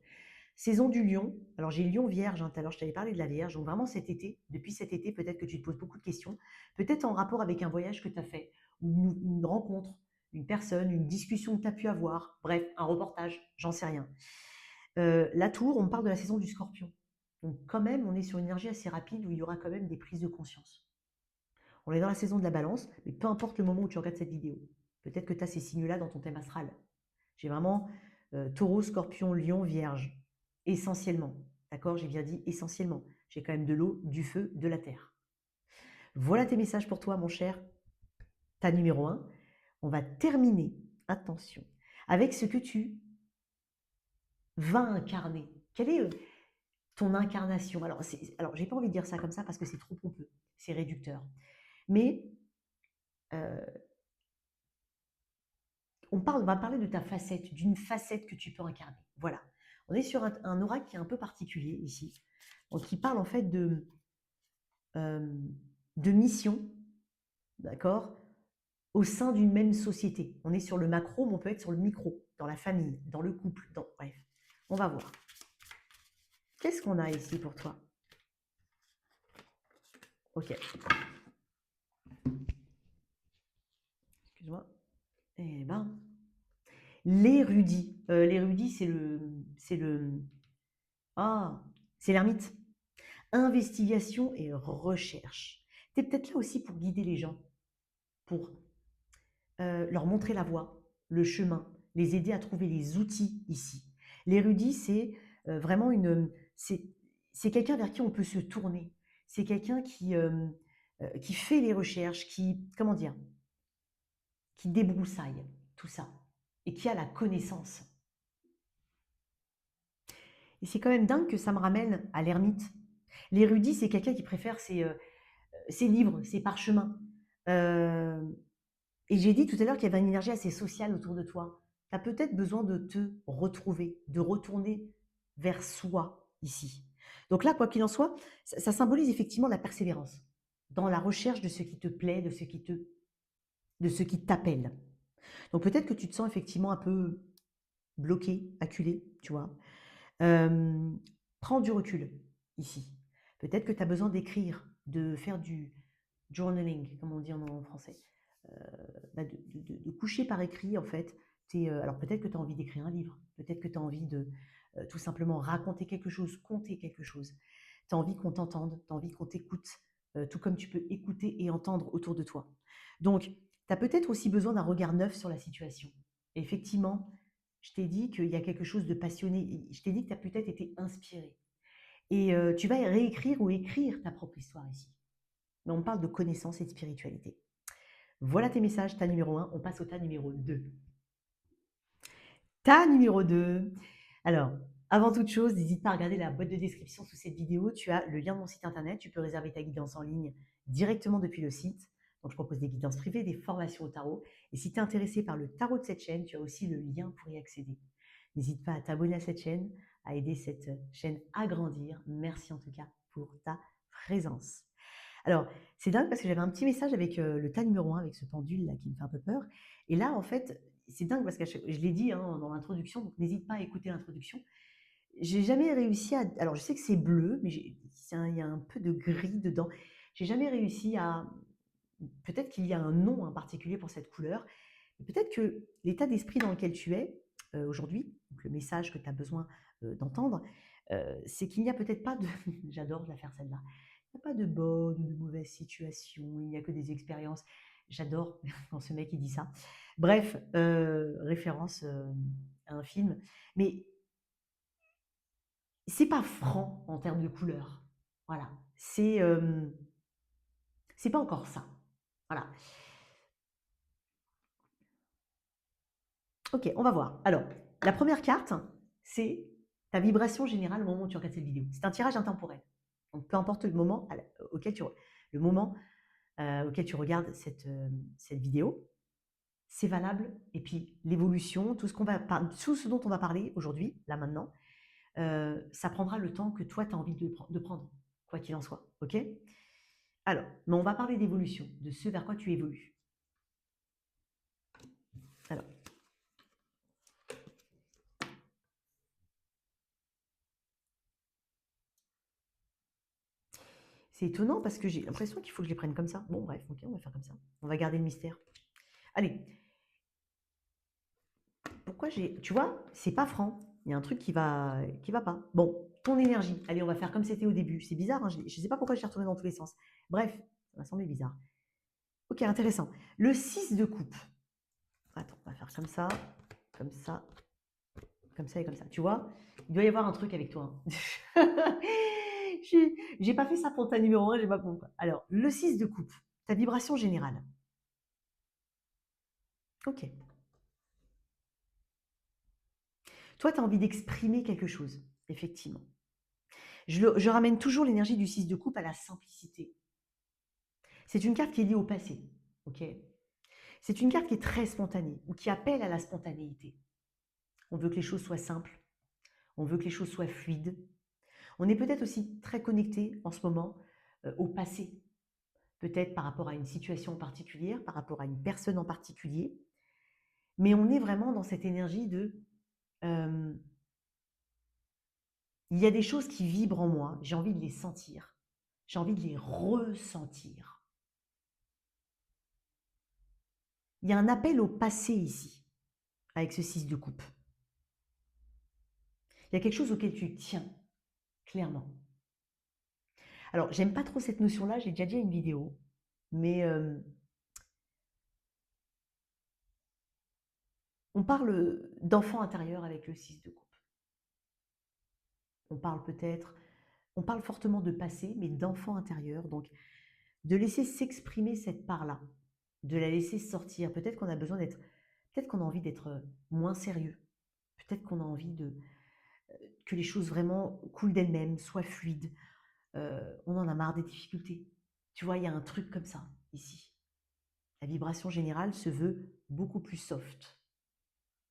Saison du lion. Alors j'ai lion vierge, hein, tout à l'heure je t'avais parlé de la vierge. Donc vraiment cet été, depuis cet été, peut-être que tu te poses beaucoup de questions. Peut-être en rapport avec un voyage que tu as fait, ou une rencontre, une personne, une discussion que tu as pu avoir. Bref, un reportage, j'en sais rien. La tour, on me parle de la saison du scorpion. Donc quand même, on est sur une énergie assez rapide où il y aura quand même des prises de conscience. On est dans la saison de la balance, mais peu importe le moment où tu regardes cette vidéo. Peut-être que tu as ces signes-là dans ton thème astral. J'ai vraiment taureau, scorpion, lion, vierge. Essentiellement. D'accord? J'ai bien dit essentiellement. J'ai quand même de l'eau, du feu, de la terre. Voilà tes messages pour toi, mon cher. Ta numéro 1. On va terminer, attention, avec ce que tu vas incarner. Quelle est ton incarnation? Alors j'ai pas envie de dire ça comme ça parce que c'est trop pompeux, c'est réducteur. Mais euh, on va parler de ta facette, d'une facette que tu peux incarner. Voilà. On est sur un oracle qui est un peu particulier ici, donc qui parle en fait de mission, d'accord, au sein d'une même société. On est sur le macro, mais on peut être sur le micro, dans la famille, dans le couple, bref. On va voir. Qu'est-ce qu'on a ici pour toi? Ok. Excuse-moi. Eh ben, l'érudit. L'érudit, c'est l'ermite. Investigation et recherche. Tu es peut-être là aussi pour guider les gens, pour leur montrer la voie, le chemin, les aider à trouver les outils ici. L'érudit, c'est vraiment c'est quelqu'un vers qui on peut se tourner. C'est quelqu'un qui fait les recherches, comment dire, qui débroussaille tout ça et qui a la connaissance. Et c'est quand même dingue que ça me ramène à l'ermite. L'érudit, c'est quelqu'un qui préfère ses livres, ses parchemins. Et j'ai dit tout à l'heure qu'il y avait une énergie assez sociale autour de toi. Tu as peut-être besoin de te retrouver, de retourner vers soi ici. Donc là, quoi qu'il en soit, ça symbolise effectivement la persévérance dans la recherche de ce qui te plaît, de ce qui t'appelle. Donc peut-être que tu te sens effectivement un peu bloqué, acculé, tu vois. Prends du recul ici. Peut-être que tu as besoin d'écrire, de faire du journaling, comme on dit en français. De coucher par écrit, en fait. Alors peut-être que tu as envie d'écrire un livre, peut-être que tu as envie de tout simplement raconter quelque chose, conter quelque chose. Tu as envie qu'on t'entende, tu as envie qu'on t'écoute, tout comme tu peux écouter et entendre autour de toi. Donc, tu as peut-être aussi besoin d'un regard neuf sur la situation. Et effectivement, je t'ai dit qu'il y a quelque chose de passionné, je t'ai dit que tu as peut-être été inspiré. Et tu vas réécrire ou écrire ta propre histoire ici. Mais on parle de connaissance et de spiritualité. Voilà tes messages, tas numéro 1. On passe au tas numéro 2. Tas numéro 2. Alors, avant toute chose, n'hésite pas à regarder la boîte de description sous cette vidéo. Tu as le lien de mon site internet. Tu peux réserver ta guidance en ligne directement depuis le site. Donc, je propose des guidances privées, des formations au tarot. Et si tu es intéressé par le tarot de cette chaîne, tu as aussi le lien pour y accéder. N'hésite pas à t'abonner à cette chaîne, à aider cette chaîne à grandir. Merci en tout cas pour ta présence. Alors, c'est dingue parce que j'avais un petit message avec le tas numéro 1, avec ce pendule là qui me fait un peu peur. Et là, en fait, c'est dingue parce que je l'ai dit dans l'introduction, donc n'hésite pas à écouter l'introduction. J'ai jamais réussi à. Alors, je sais que c'est bleu, mais il y a un peu de gris dedans. J'ai jamais réussi à. Peut-être qu'il y a un nom en particulier pour cette couleur. Peut-être que l'état d'esprit dans lequel tu es aujourd'hui, donc le message que tu as besoin d'entendre, c'est qu'il n'y a peut-être pas de. J'adore la faire celle-là. Il n'y a pas de bonne ou de mauvaise situation, il n'y a que des expériences. J'adore quand ce mec il dit ça. Bref, référence à un film. Mais c'est pas franc en termes de couleur. Voilà. C'est pas encore ça. Voilà. Ok, on va voir. Alors, la première carte, c'est ta vibration générale au moment où tu regardes cette vidéo. C'est un tirage intemporel. Donc, peu importe le moment auquel le moment auquel tu regardes cette vidéo, c'est valable. Et puis l'évolution, tout ce dont on va parler aujourd'hui, là maintenant, ça prendra le temps que toi, tu as envie de prendre, quoi qu'il en soit. OK? Alors, mais on va parler d'évolution, de ce vers quoi tu évolues. Alors, c'est étonnant parce que j'ai l'impression qu'il faut que je les prenne comme ça. Bon, bref, ok, on va faire comme ça. On va garder le mystère. Allez. Pourquoi j'ai. Tu vois, c'est pas franc. Il y a un truc qui va pas. Bon, ton énergie. Allez, on va faire comme c'était au début. C'est bizarre, hein, je ne sais pas pourquoi j'ai retourné dans tous les sens. Bref, ça m'a semblé bizarre. Ok, intéressant. Le 6 de coupe. Attends, on va faire comme ça, comme ça, comme ça et comme ça. Tu vois, il doit y avoir un truc avec toi. Hein. J'ai pas fait ça pour ta numéro 1, j'ai pas pourquoi. Alors, le 6 de coupe, ta vibration générale. Ok. Toi, tu as envie d'exprimer quelque chose, effectivement. Je ramène toujours l'énergie du 6 de coupe à la simplicité. C'est une carte qui est liée au passé. Ok. C'est une carte qui est très spontanée ou qui appelle à la spontanéité. On veut que les choses soient simples. On veut que les choses soient fluides. On est peut-être aussi très connecté en ce moment au passé, peut-être par rapport à une situation particulière, par rapport à une personne en particulier, mais on est vraiment dans cette énergie de il y a des choses qui vibrent en moi, j'ai envie de les sentir, j'ai envie de les ressentir. Il y a un appel au passé ici, avec ce 6 de coupe. Il y a quelque chose auquel tu tiens, clairement. Alors, j'aime pas trop cette notion-là, j'ai déjà dit à une vidéo, mais on parle d'enfant intérieur avec le 6 de coupe. On parle peut-être, on parle fortement de passé, mais d'enfant intérieur. Donc, de laisser s'exprimer cette part-là, de la laisser sortir. Peut-être qu'on a besoin d'être, peut-être qu'on a envie d'être moins sérieux. Peut-être qu'on a envie que les choses vraiment coulent d'elles-mêmes, soient fluides. On en a marre des difficultés. Tu vois, il y a un truc comme ça ici. La vibration générale se veut beaucoup plus soft,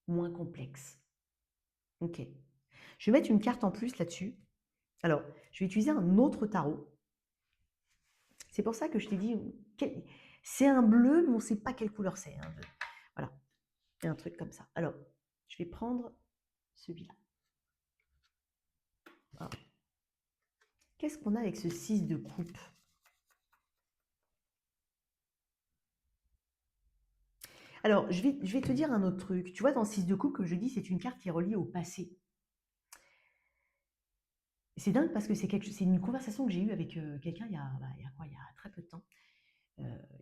moins complexe. Ok. Je vais mettre une carte en plus là-dessus. Alors, je vais utiliser un autre tarot. C'est pour ça que je t'ai dit, c'est un bleu, mais on ne sait pas quelle couleur c'est. Hein. Voilà, il y a un truc comme ça. Alors, je vais prendre celui-là. Qu'est-ce qu'on a avec ce 6 de coupe? Alors, je vais te dire un autre truc. Tu vois, dans le 6 de coupe, comme je dis, c'est une carte qui est reliée au passé. C'est dingue parce que c'est une conversation que j'ai eue avec quelqu'un il y a très peu de temps.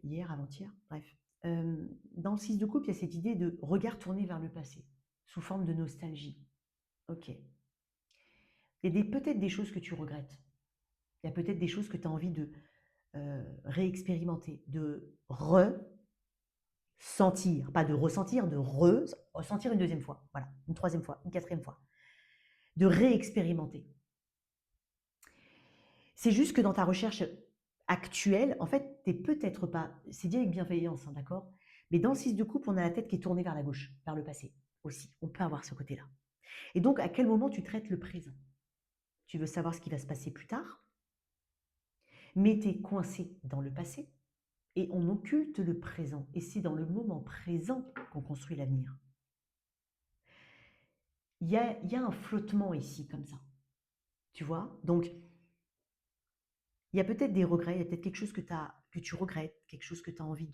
Hier, avant-hier, bref. Dans le 6 de coupe, il y a cette idée de regard tourné vers le passé, sous forme de nostalgie. Ok. Il y a peut-être des choses que tu regrettes. Il y a peut-être des choses que tu as envie de réexpérimenter, de ressentir, pas de ressentir, de ressentir une deuxième fois, voilà, une troisième fois, une quatrième fois, de réexpérimenter. C'est juste que dans ta recherche actuelle, en fait, tu n'es peut-être pas, c'est dit avec bienveillance, hein, d'accord? Mais dans le 6 de coupe, on a la tête qui est tournée vers la gauche, vers le passé aussi. On peut avoir ce côté-là. Et donc, à quel moment tu traites le présent? Tu veux savoir ce qui va se passer plus tard, mais tu es coincé dans le passé et on occulte le présent. Et c'est dans le moment présent qu'on construit l'avenir. Il y a un flottement ici, comme ça. Tu vois? Donc, il y a peut-être des regrets, il y a peut-être quelque chose que tu regrettes, quelque chose que tu as envie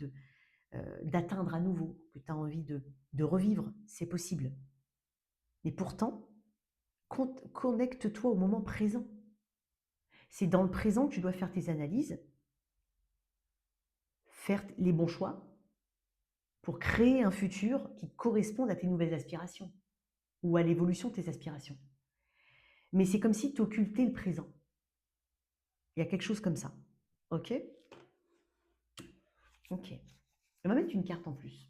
d'atteindre à nouveau, que tu as envie de revivre. C'est possible. Mais pourtant, connecte-toi au moment présent. C'est dans le présent que tu dois faire tes analyses, faire les bons choix pour créer un futur qui corresponde à tes nouvelles aspirations ou à l'évolution de tes aspirations. Mais c'est comme si tu occultais le présent. Il y a quelque chose comme ça. Ok? Ok. On va mettre une carte en plus.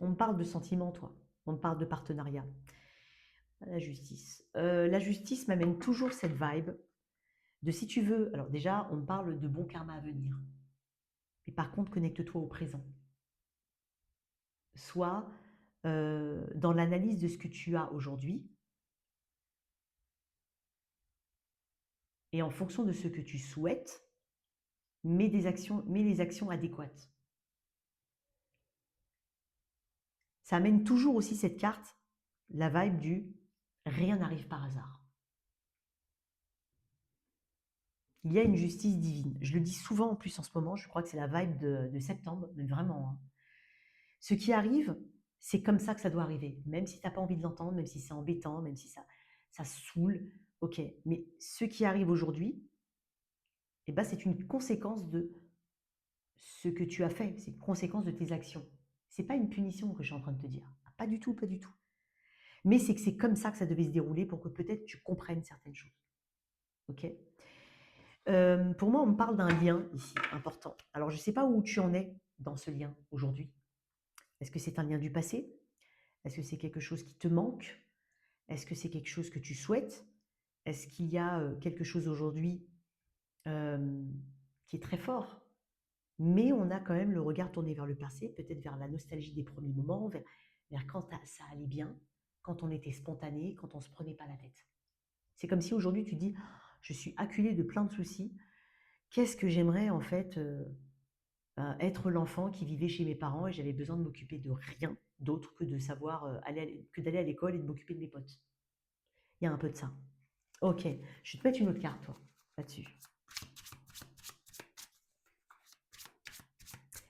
On me parle de sentiments, toi. On me parle de partenariat. La justice. La justice m'amène toujours cette vibe de si tu veux. Alors déjà, on me parle de bon karma à venir. Mais par contre, connecte-toi au présent. Soit dans l'analyse de ce que tu as aujourd'hui et en fonction de ce que tu souhaites, mets les actions adéquates. Ça amène toujours aussi cette carte, la vibe du rien n'arrive par hasard. Il y a une justice divine. Je le dis souvent en plus en ce moment, je crois que c'est la vibe de septembre, mais vraiment. Hein. Ce qui arrive, c'est comme ça que ça doit arriver. Même si tu n'as pas envie de l'entendre, même si c'est embêtant, même si ça saoule, ok. Mais ce qui arrive aujourd'hui, eh ben, c'est une conséquence de ce que tu as fait, c'est une conséquence de tes actions. C'est pas une punition que je suis en train de te dire. Pas du tout, pas du tout. Mais c'est que c'est comme ça que ça devait se dérouler pour que peut-être tu comprennes certaines choses. Ok. Pour moi, on me parle d'un lien ici important. Alors, je ne sais pas où tu en es dans ce lien aujourd'hui. Est-ce que c'est un lien du passé? Est-ce que c'est quelque chose qui te manque? Est-ce que c'est quelque chose que tu souhaites? Est-ce qu'il y a quelque chose aujourd'hui qui est très fort? Mais on a quand même le regard tourné vers le passé, peut-être vers la nostalgie des premiers moments, vers quand ça allait bien, quand on était spontané, quand on ne se prenait pas la tête. C'est comme si aujourd'hui tu dis, je suis acculé de plein de soucis, qu'est-ce que j'aimerais en fait être l'enfant qui vivait chez mes parents et j'avais besoin de m'occuper de rien d'autre que de savoir que d'aller à l'école et de m'occuper de mes potes. Il y a un peu de ça. Ok, je vais te mettre une autre carte, toi, là-dessus.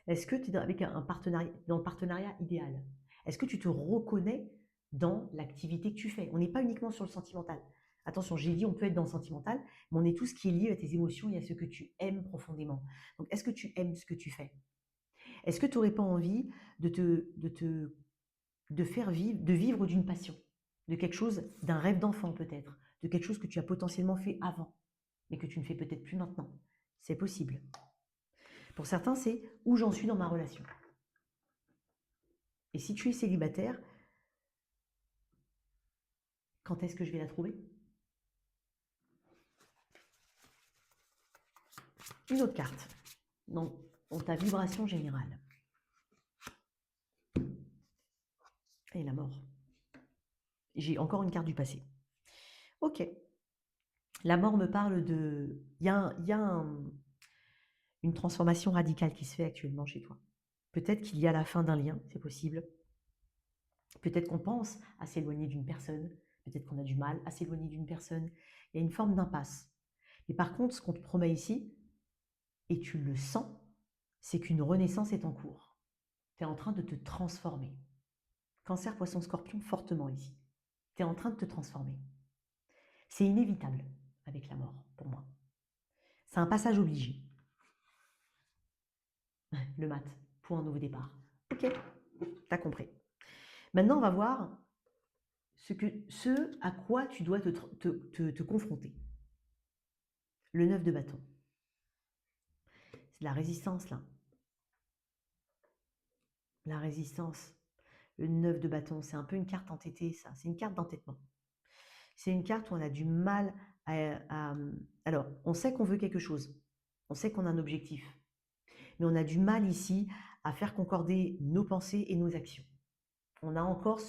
Est-ce que tu es avec un partenariat, dans le partenariat idéal? Est-ce que tu te reconnais dans l'activité que tu fais? On n'est pas uniquement sur le sentimental. Attention, j'ai dit on peut être dans le sentimental, mais on est tout ce qui est lié à tes émotions et à ce que tu aimes profondément. Donc, est-ce que tu aimes ce que tu fais? Est-ce que tu n'aurais pas envie de vivre d'une passion, de quelque chose, d'un rêve d'enfant peut-être, de quelque chose que tu as potentiellement fait avant, mais que tu ne fais peut-être plus maintenant? C'est possible. Pour certains, c'est où j'en suis dans ma relation. Et si tu es célibataire, quand est-ce que je vais la trouver? Une autre carte, dans ta vibration générale. Et la mort. J'ai encore une carte du passé. Ok. La mort me parle de... Il y a une transformation radicale qui se fait actuellement chez toi. Peut-être qu'il y a la fin d'un lien, c'est possible. Peut-être qu'on pense à s'éloigner d'une personne. Peut-être qu'on a du mal à s'éloigner d'une personne. Il y a une forme d'impasse. Mais par contre, ce qu'on te promet ici, et tu le sens, c'est qu'une renaissance est en cours. Tu es en train de te transformer. Cancer, poisson, scorpion, fortement ici. Tu es en train de te transformer. C'est inévitable avec la mort, pour moi. C'est un passage obligé. Le mat, pour un nouveau départ. Ok, t'as compris. Maintenant, on va voir ce à quoi tu dois te confronter. Le 9 de bâton. C'est de la résistance, là. La résistance. Le 9 de bâton, c'est un peu une carte entêtée, ça. C'est une carte d'entêtement. C'est une carte où on a du mal alors, on sait qu'on veut quelque chose. On sait qu'on a un objectif. Mais on a du mal ici à faire concorder nos pensées et nos actions. On a encore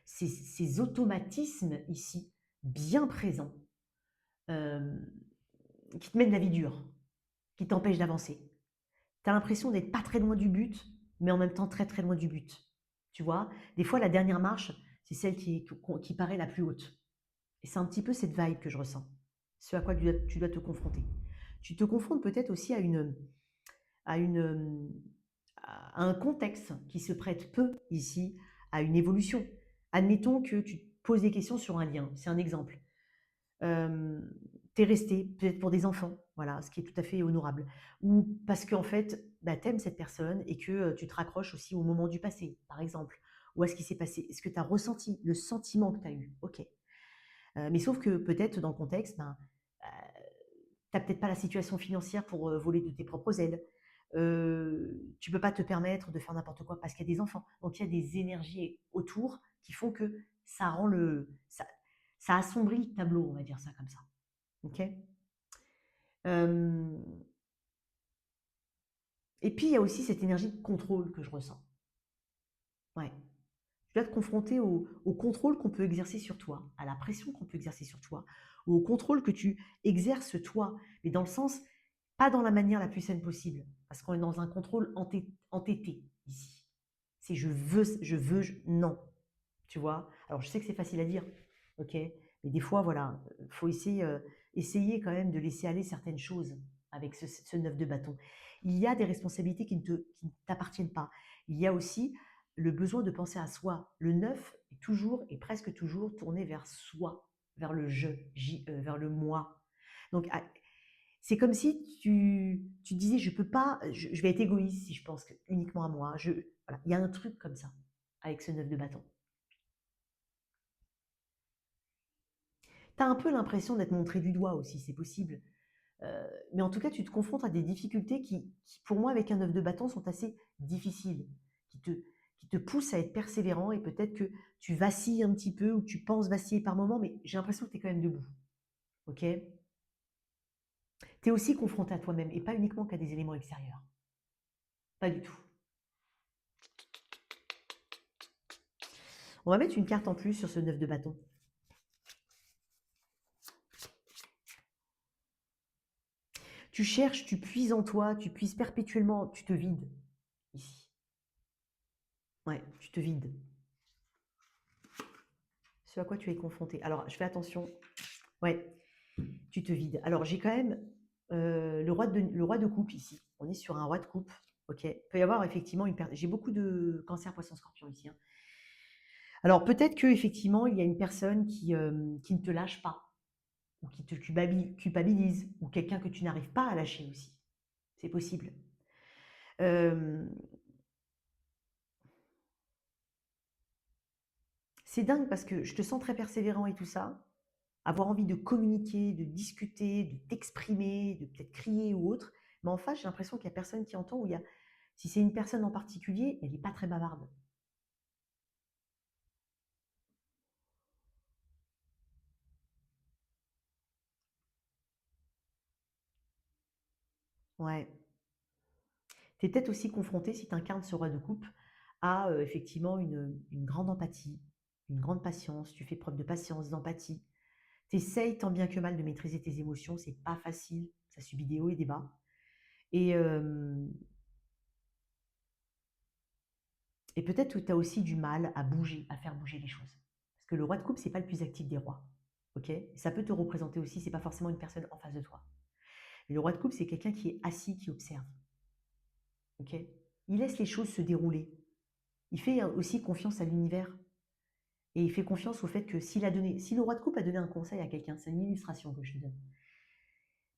ces automatismes ici, bien présents, qui te mettent de la vie dure, qui t'empêchent d'avancer. Tu as l'impression d'être pas très loin du but, mais en même temps très très loin du but. Tu vois, des fois, la dernière marche, c'est celle qui paraît la plus haute. Et c'est un petit peu cette vibe que je ressens, ce à quoi tu dois te confronter. Tu te confrontes peut-être aussi à, à un contexte qui se prête peu ici à une évolution. Admettons que tu te poses des questions sur un lien, c'est un exemple. Tu es resté peut-être pour des enfants, voilà, ce qui est tout à fait honorable. Ou parce qu'en fait, bah, tu aimes cette personne et que tu te raccroches aussi au moment du passé, par exemple. Ou à ce qui s'est passé, ce que tu as ressenti, le sentiment que tu as eu. Ok. Mais sauf que peut-être dans le contexte, ben, tu n'as peut-être pas la situation financière pour voler de tes propres ailes. Tu ne peux pas te permettre de faire n'importe quoi parce qu'il y a des enfants. Donc il y a des énergies autour qui font que ça rend ça assombrit le tableau, on va dire ça comme ça. Ok. Euh, et puis il y a aussi cette énergie de contrôle que je ressens. Ouais. Tu dois te confronter au contrôle qu'on peut exercer sur toi, à la pression qu'on peut exercer sur toi, ou au contrôle que tu exerces toi, mais dans le sens, pas dans la manière la plus saine possible, parce qu'on est dans un contrôle entêté ici. C'est non. Tu vois. Alors je sais que c'est facile à dire, ok, mais des fois, voilà, faut essayer quand même de laisser aller certaines choses avec ce 9 de bâton. Il y a des responsabilités qui ne t'appartiennent pas. Il y a aussi le besoin de penser à soi. Le 9 est toujours et presque toujours tourné vers soi, vers le je, vers le moi. Donc, c'est comme si tu disais, je peux pas, je vais être égoïste si je pense uniquement à moi. Voilà. Il y a un truc comme ça avec ce 9 de bâton. Tu as un peu l'impression d'être montré du doigt aussi, c'est possible. Mais en tout cas, tu te confrontes à des difficultés qui, pour moi, avec un 9 de bâton, sont assez difficiles, qui te pousse à être persévérant et peut-être que tu vacilles un petit peu ou tu penses vaciller par moment, mais j'ai l'impression que tu es quand même debout. Ok? Tu es aussi confronté à toi-même et pas uniquement qu'à des éléments extérieurs. Pas du tout. On va mettre une carte en plus sur ce 9 de bâton. Tu cherches, tu puises en toi, tu puises perpétuellement, tu te vides ici. Ouais, tu te vides. Ce à quoi tu es confronté. Alors, je fais attention. Ouais, tu te vides. Alors, j'ai quand même le roi de coupe ici. On est sur un roi de coupe. Ok. Il peut y avoir effectivement une perte. J'ai beaucoup de cancer, poisson, scorpion ici. Hein. Alors, peut-être qu'effectivement, il y a une personne qui ne te lâche pas, ou qui te culpabilise, ou quelqu'un que tu n'arrives pas à lâcher aussi. C'est possible. C'est dingue parce que je te sens très persévérant et tout ça. Avoir envie de communiquer, de discuter, de t'exprimer, de peut-être crier ou autre. Mais en face, j'ai l'impression qu'il n'y a personne qui entend. Ou il y a, si c'est une personne en particulier, elle n'est pas très bavarde. Ouais. Tu es peut-être aussi confronté, si tu incarnes ce roi de coupe, à effectivement une grande empathie, une grande patience. Tu fais preuve de patience, d'empathie. Tu essayes tant bien que mal de maîtriser tes émotions. C'est pas facile. Ça subit des hauts et des bas. Et peut-être que tu as aussi du mal à bouger, à faire bouger les choses. Parce que le roi de coupe, c'est pas le plus actif des rois. Ok? Ça peut te représenter aussi, c'est pas forcément une personne en face de toi. Mais le roi de coupe, c'est quelqu'un qui est assis, qui observe. Ok? Il laisse les choses se dérouler. Il fait aussi confiance à l'univers. Et il fait confiance au fait que si le roi de coupe a donné un conseil à quelqu'un, c'est une illustration que je te donne.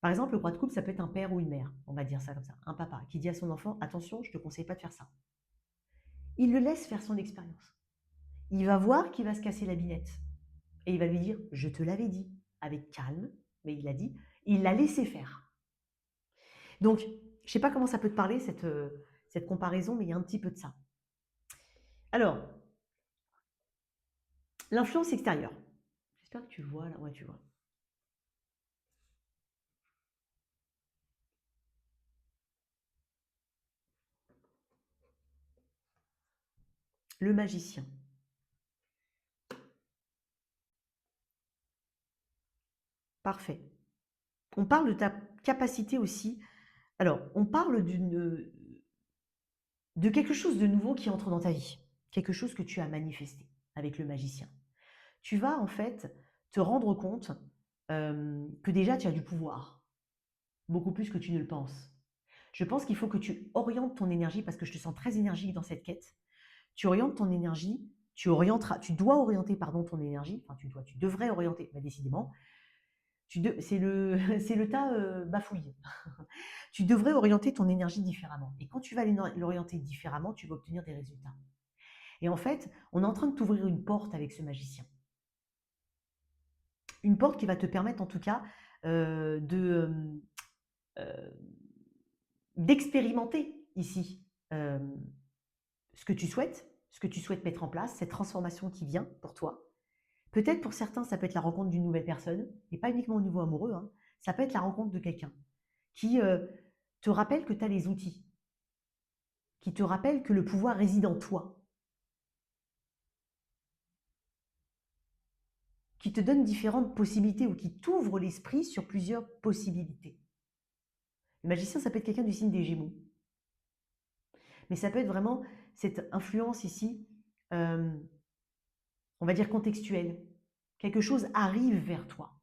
Par exemple, le roi de coupe, ça peut être un père ou une mère, on va dire ça comme ça, un papa, qui dit à son enfant, attention, je ne te conseille pas de faire ça. Il le laisse faire son expérience. Il va voir qu'il va se casser la binette. Et il va lui dire, je te l'avais dit, avec calme, mais il l'a dit, il l'a laissé faire. Donc, je ne sais pas comment ça peut te parler, cette comparaison, mais il y a un petit peu de ça. Alors, l'influence extérieure. J'espère que tu vois, là, ouais, tu vois. Le magicien. Parfait. On parle de ta capacité aussi. Alors, on parle de quelque chose de nouveau qui entre dans ta vie. Quelque chose que tu as manifesté avec le magicien. Tu vas en fait te rendre compte que déjà tu as du pouvoir, beaucoup plus que tu ne le penses. Je pense qu'il faut que tu orientes ton énergie, parce que je te sens très énergique dans cette quête. Tu orientes ton énergie, tu dois orienter pardon, ton énergie, enfin tu devrais orienter, mais décidément, c'est le tas bafouille. Tu devrais orienter ton énergie différemment. Et quand tu vas l'orienter différemment, tu vas obtenir des résultats. Et en fait, on est en train de t'ouvrir une porte avec ce magicien. Une porte qui va te permettre en tout cas euh, d'expérimenter ici ce que tu souhaites mettre en place, cette transformation qui vient pour toi. Peut-être pour certains, ça peut être la rencontre d'une nouvelle personne, et pas uniquement au niveau amoureux, hein. Ça peut être la rencontre de quelqu'un qui te rappelle que tu as les outils, qui te rappelle que le pouvoir réside en toi, qui te donne différentes possibilités ou qui t'ouvre l'esprit sur plusieurs possibilités. Le magicien, ça peut être quelqu'un du signe des Gémeaux. Mais ça peut être vraiment cette influence ici, euh, on va dire contextuelle. Quelque chose arrive vers toi.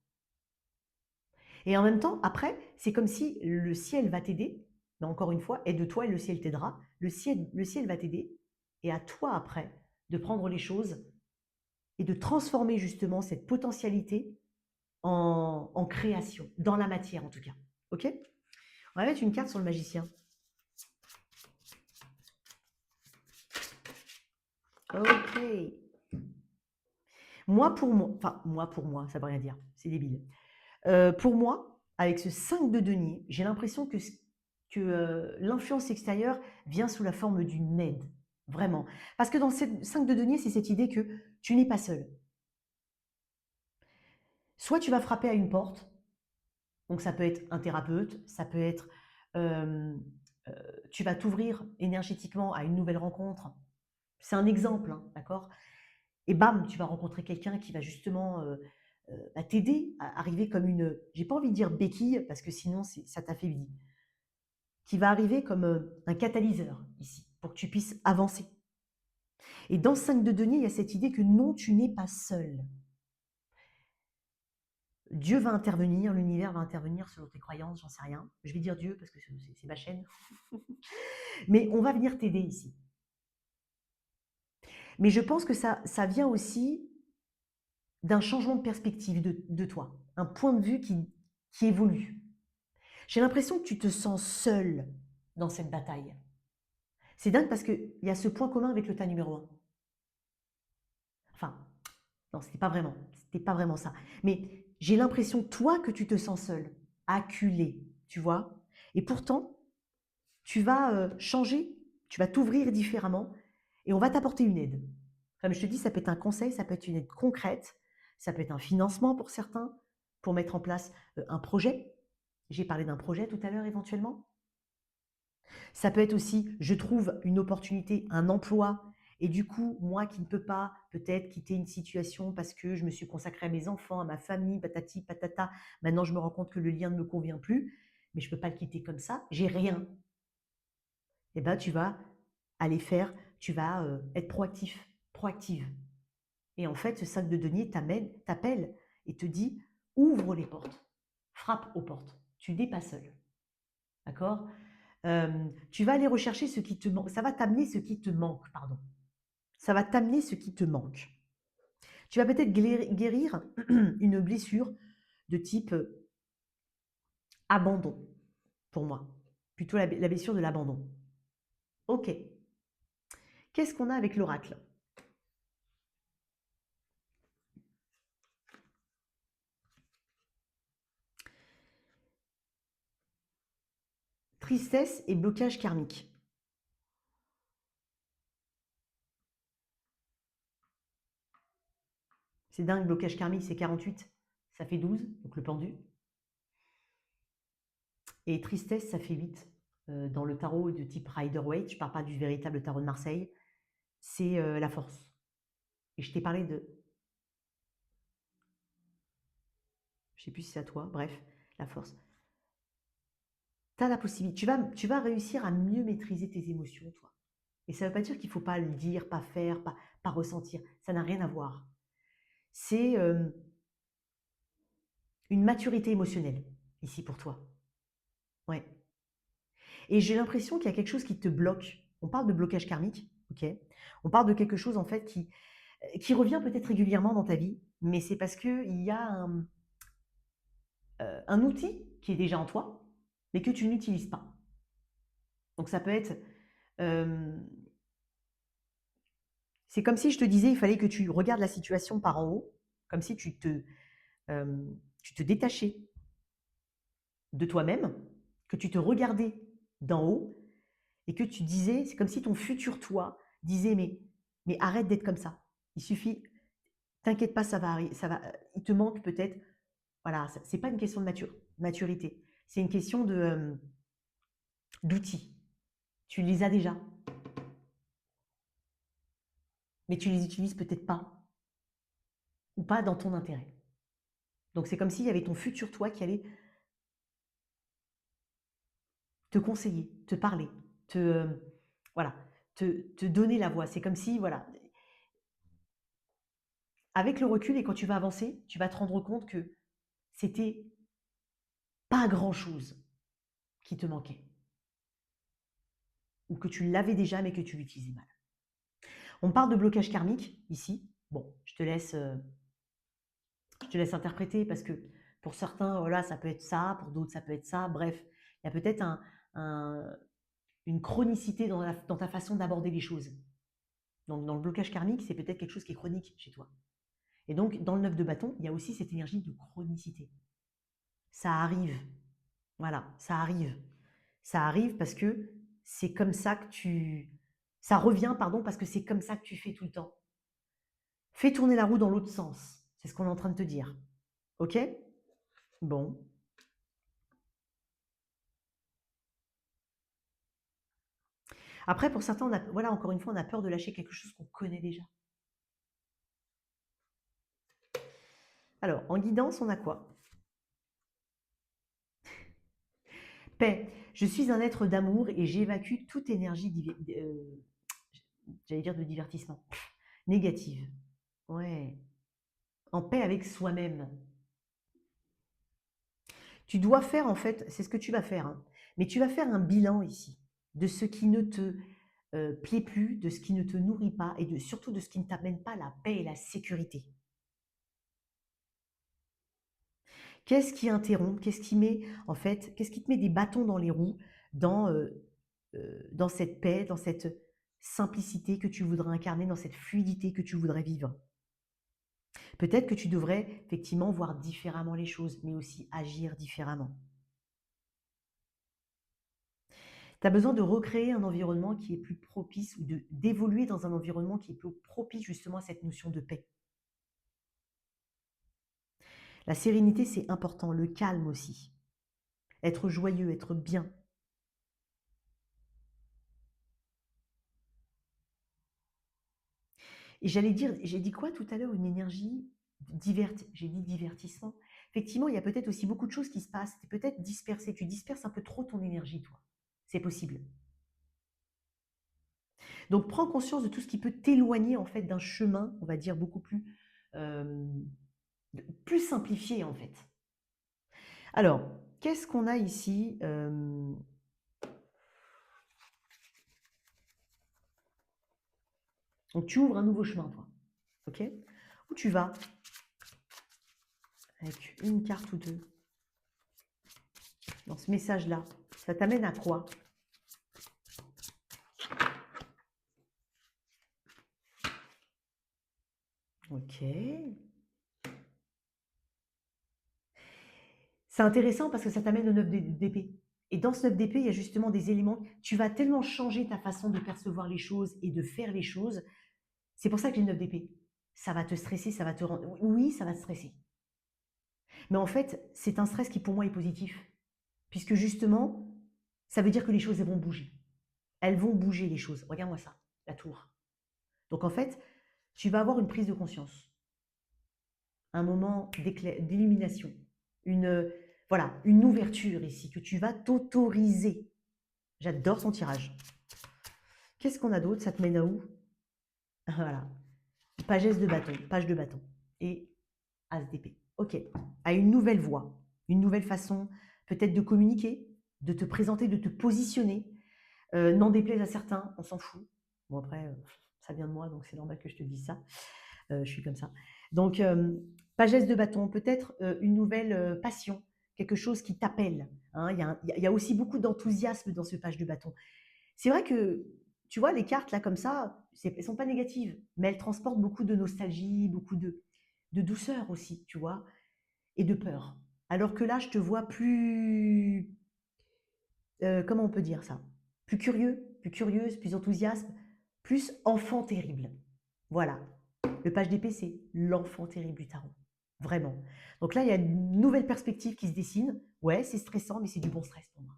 Et en même temps, après, c'est comme si le ciel va t'aider, mais encore une fois, aide-toi et le ciel t'aidera. Le ciel va t'aider, et à toi après de prendre les choses et de transformer justement cette potentialité en création, dans la matière en tout cas. Ok? On va mettre une carte sur le magicien. Ok. Moi pour moi, ça veut rien dire, c'est débile. Pour moi, avec ce 5 de denier, j'ai l'impression que l'influence extérieure vient sous la forme d'une aide. vraiment. Parce que dans cette 5 de denier, c'est cette idée que tu n'es pas seul. Soit tu vas frapper à une porte, donc ça peut être un thérapeute, ça peut être, hem, tu vas t'ouvrir énergétiquement à une nouvelle rencontre. C'est un exemple, hein, d'accord? Et bam, tu vas rencontrer quelqu'un qui va justement, bah, t'aider à arriver comme une, j'ai pas envie de dire béquille parce que sinon ça t'affaiblit, qui va arriver comme, un catalyseur ici, pour que tu puisses avancer. Et dans 5 de denier, il y a cette idée que non, tu n'es pas seul. Dieu va intervenir, l'univers va intervenir selon tes croyances, j'en sais rien. Je vais dire Dieu parce que c'est ma chaîne. Mais on va venir t'aider ici. Mais je pense que ça vient aussi d'un changement de perspective de toi, un point de vue qui évolue. J'ai l'impression que tu te sens seul dans cette bataille. C'est dingue parce qu'il y a ce point commun avec le tas numéro un. Enfin, non, c'était pas vraiment ça. Mais j'ai l'impression, toi, que tu te sens seul, acculé, tu vois. Et pourtant, tu vas changer, tu vas t'ouvrir différemment et on va t'apporter une aide. Comme je te dis, ça peut être un conseil, ça peut être une aide concrète, ça peut être un financement pour certains, pour mettre en place un projet. J'ai parlé d'un projet tout à l'heure éventuellement. Ça peut être aussi, je trouve une opportunité, un emploi, et du coup, moi qui ne peux pas peut-être quitter une situation parce que je me suis consacrée à mes enfants, à ma famille, patati patata, maintenant je me rends compte que le lien ne me convient plus, mais je ne peux pas le quitter comme ça, j'ai rien. Et ben tu vas aller faire, tu vas être proactif, proactive. Et en fait, ce sac de denier t'appelle et te dit, ouvre les portes, frappe aux portes, tu n'es pas seul. D'accord? Tu vas aller rechercher ce qui te manque. Ça va t'amener ce qui te manque, pardon. Ça va t'amener ce qui te manque. Tu vas peut-être guérir une blessure de type abandon, pour moi. Plutôt la blessure de l'abandon. Ok. Qu'est-ce qu'on a avec l'oracle? Tristesse et blocage karmique. C'est dingue, blocage karmique, c'est 48. Ça fait 12, donc le pendu. Et tristesse, ça fait 8. Dans le tarot de type Rider-Waite, je ne parle pas du véritable tarot de Marseille, c'est la force. Et je t'ai parlé de, je ne sais plus si c'est à toi, bref, la force. Tu as la possibilité, tu vas réussir à mieux maîtriser tes émotions, toi. Et ça ne veut pas dire qu'il ne faut pas le dire, pas faire, pas ressentir. Ça n'a rien à voir. C'est une maturité émotionnelle, ici pour toi. Ouais. Et j'ai l'impression qu'il y a quelque chose qui te bloque. On parle de blocage karmique, ok? On parle de quelque chose, en fait, qui revient peut-être régulièrement dans ta vie, mais c'est parce qu'il y a un outil qui est déjà en toi, mais que tu n'utilises pas. Donc ça peut être, euh, c'est comme si je te disais, il fallait que tu regardes la situation par en haut, comme si tu te détachais de toi-même, que tu te regardais d'en haut et que tu disais, c'est comme si ton futur toi disait, mais arrête d'être comme ça. Il suffit, t'inquiète pas, ça va arriver, ça va, il te manque peut-être, voilà, c'est pas une question de maturité, c'est une question d'outils. Tu les as déjà, mais tu les utilises peut-être pas, ou pas dans ton intérêt. Donc c'est comme s'il y avait ton futur toi qui allait te conseiller, te parler, voilà, te donner la voix. C'est comme si, voilà, avec le recul et quand tu vas avancer, tu vas te rendre compte que c'était pas grand-chose qui te manquait, ou que tu l'avais déjà mais que tu l'utilisais mal. On parle de blocage karmique ici. Bon, je te laisse interpréter parce que pour certains, voilà, ça peut être ça, pour d'autres, ça peut être ça. Bref, il y a peut-être une chronicité dans ta façon d'aborder les choses. Donc, dans le blocage karmique, c'est peut-être quelque chose qui est chronique chez toi. Et donc, dans le 9 de bâton, il y a aussi cette énergie de chronicité. Ça arrive. Voilà, ça arrive. Ça arrive parce que c'est comme ça que Ça revient, pardon, parce que c'est comme ça que tu fais tout le temps. Fais tourner la roue dans l'autre sens. C'est ce qu'on est en train de te dire. Ok? Bon. Après, pour certains, voilà, encore une fois, on a peur de lâcher quelque chose qu'on connaît déjà. Alors, en guidance, on a quoi? Paix. Je suis un être d'amour et j'évacue toute énergie, j'allais dire de divertissement, négative. Ouais. En paix avec soi-même. Tu dois faire, en fait, c'est ce que tu vas faire, hein, mais tu vas faire un bilan ici de ce qui ne te plaît plus, de ce qui ne te nourrit pas et surtout de ce qui ne t'amène pas la paix et la sécurité. Qu'est-ce qui interrompt? Qu'est-ce qui met, en fait, qu'est-ce qui te met des bâtons dans les roues dans cette paix, dans cette simplicité que tu voudrais incarner, dans cette fluidité que tu voudrais vivre? Peut-être que tu devrais effectivement voir différemment les choses, mais aussi agir différemment. Tu as besoin de recréer un environnement qui est plus propice ou d'évoluer dans un environnement qui est plus propice justement à cette notion de paix. La sérénité, c'est important, le calme aussi. Être joyeux, être bien. Et j'allais dire, j'ai dit quoi tout à l'heure? Une énergie j'ai dit divertissement. Effectivement, il y a peut-être aussi beaucoup de choses qui se passent. Tu es peut-être dispersé, tu disperses un peu trop ton énergie, toi. C'est possible. Donc, prends conscience de tout ce qui peut t'éloigner en fait d'un chemin, on va dire, beaucoup euh, plus simplifié en fait. Alors, qu'est-ce qu'on a ici? Donc, tu ouvres un nouveau chemin, toi. OK? Où tu vas avec une carte ou deux dans ce message-là. Ça t'amène à quoi? OK. C'est intéressant parce que ça t'amène au 9 d'épée. Et dans ce 9 d'épée, il y a justement des éléments. Tu vas tellement changer ta façon de percevoir les choses et de faire les choses. C'est pour ça que j'ai le 9 d'épée. Ça va te stresser, ça va te rendre. Oui, ça va te stresser. Mais en fait, c'est un stress qui pour moi est positif. Puisque justement, ça veut dire que les choses elles vont bouger. Elles vont bouger les choses. Regarde-moi ça, la tour. Donc en fait, tu vas avoir une prise de conscience, un moment d'illumination, voilà, une ouverture ici que tu vas t'autoriser. J'adore son tirage. Qu'est-ce qu'on a d'autre? Ça te mène à où? Voilà. Pagesse de bâton, page de bâton. Et as d'épée. Ok. À une nouvelle voie, une nouvelle façon peut-être de communiquer, de te présenter, de te positionner. N'en déplaise à certains, on s'en fout. Bon après, ça vient de moi, donc c'est normal que je te dise ça. Je suis comme ça. Donc, pagesse de bâton, peut-être une nouvelle passion, quelque chose qui t'appelle, hein. Il y a aussi beaucoup d'enthousiasme dans ce page de bâton. C'est vrai que, tu vois, les cartes là comme ça, elles sont pas négatives, mais elles transportent beaucoup de nostalgie, beaucoup de douceur aussi, tu vois, et de peur. Alors que là, je te vois plus, comment on peut dire ça? Plus curieux, plus curieuse, plus enthousiaste, plus enfant terrible. Voilà. Le page d'épée, c'est l'enfant terrible du tarot. Vraiment. Donc là, il y a une nouvelle perspective qui se dessine. Ouais, c'est stressant, mais c'est du bon stress pour moi.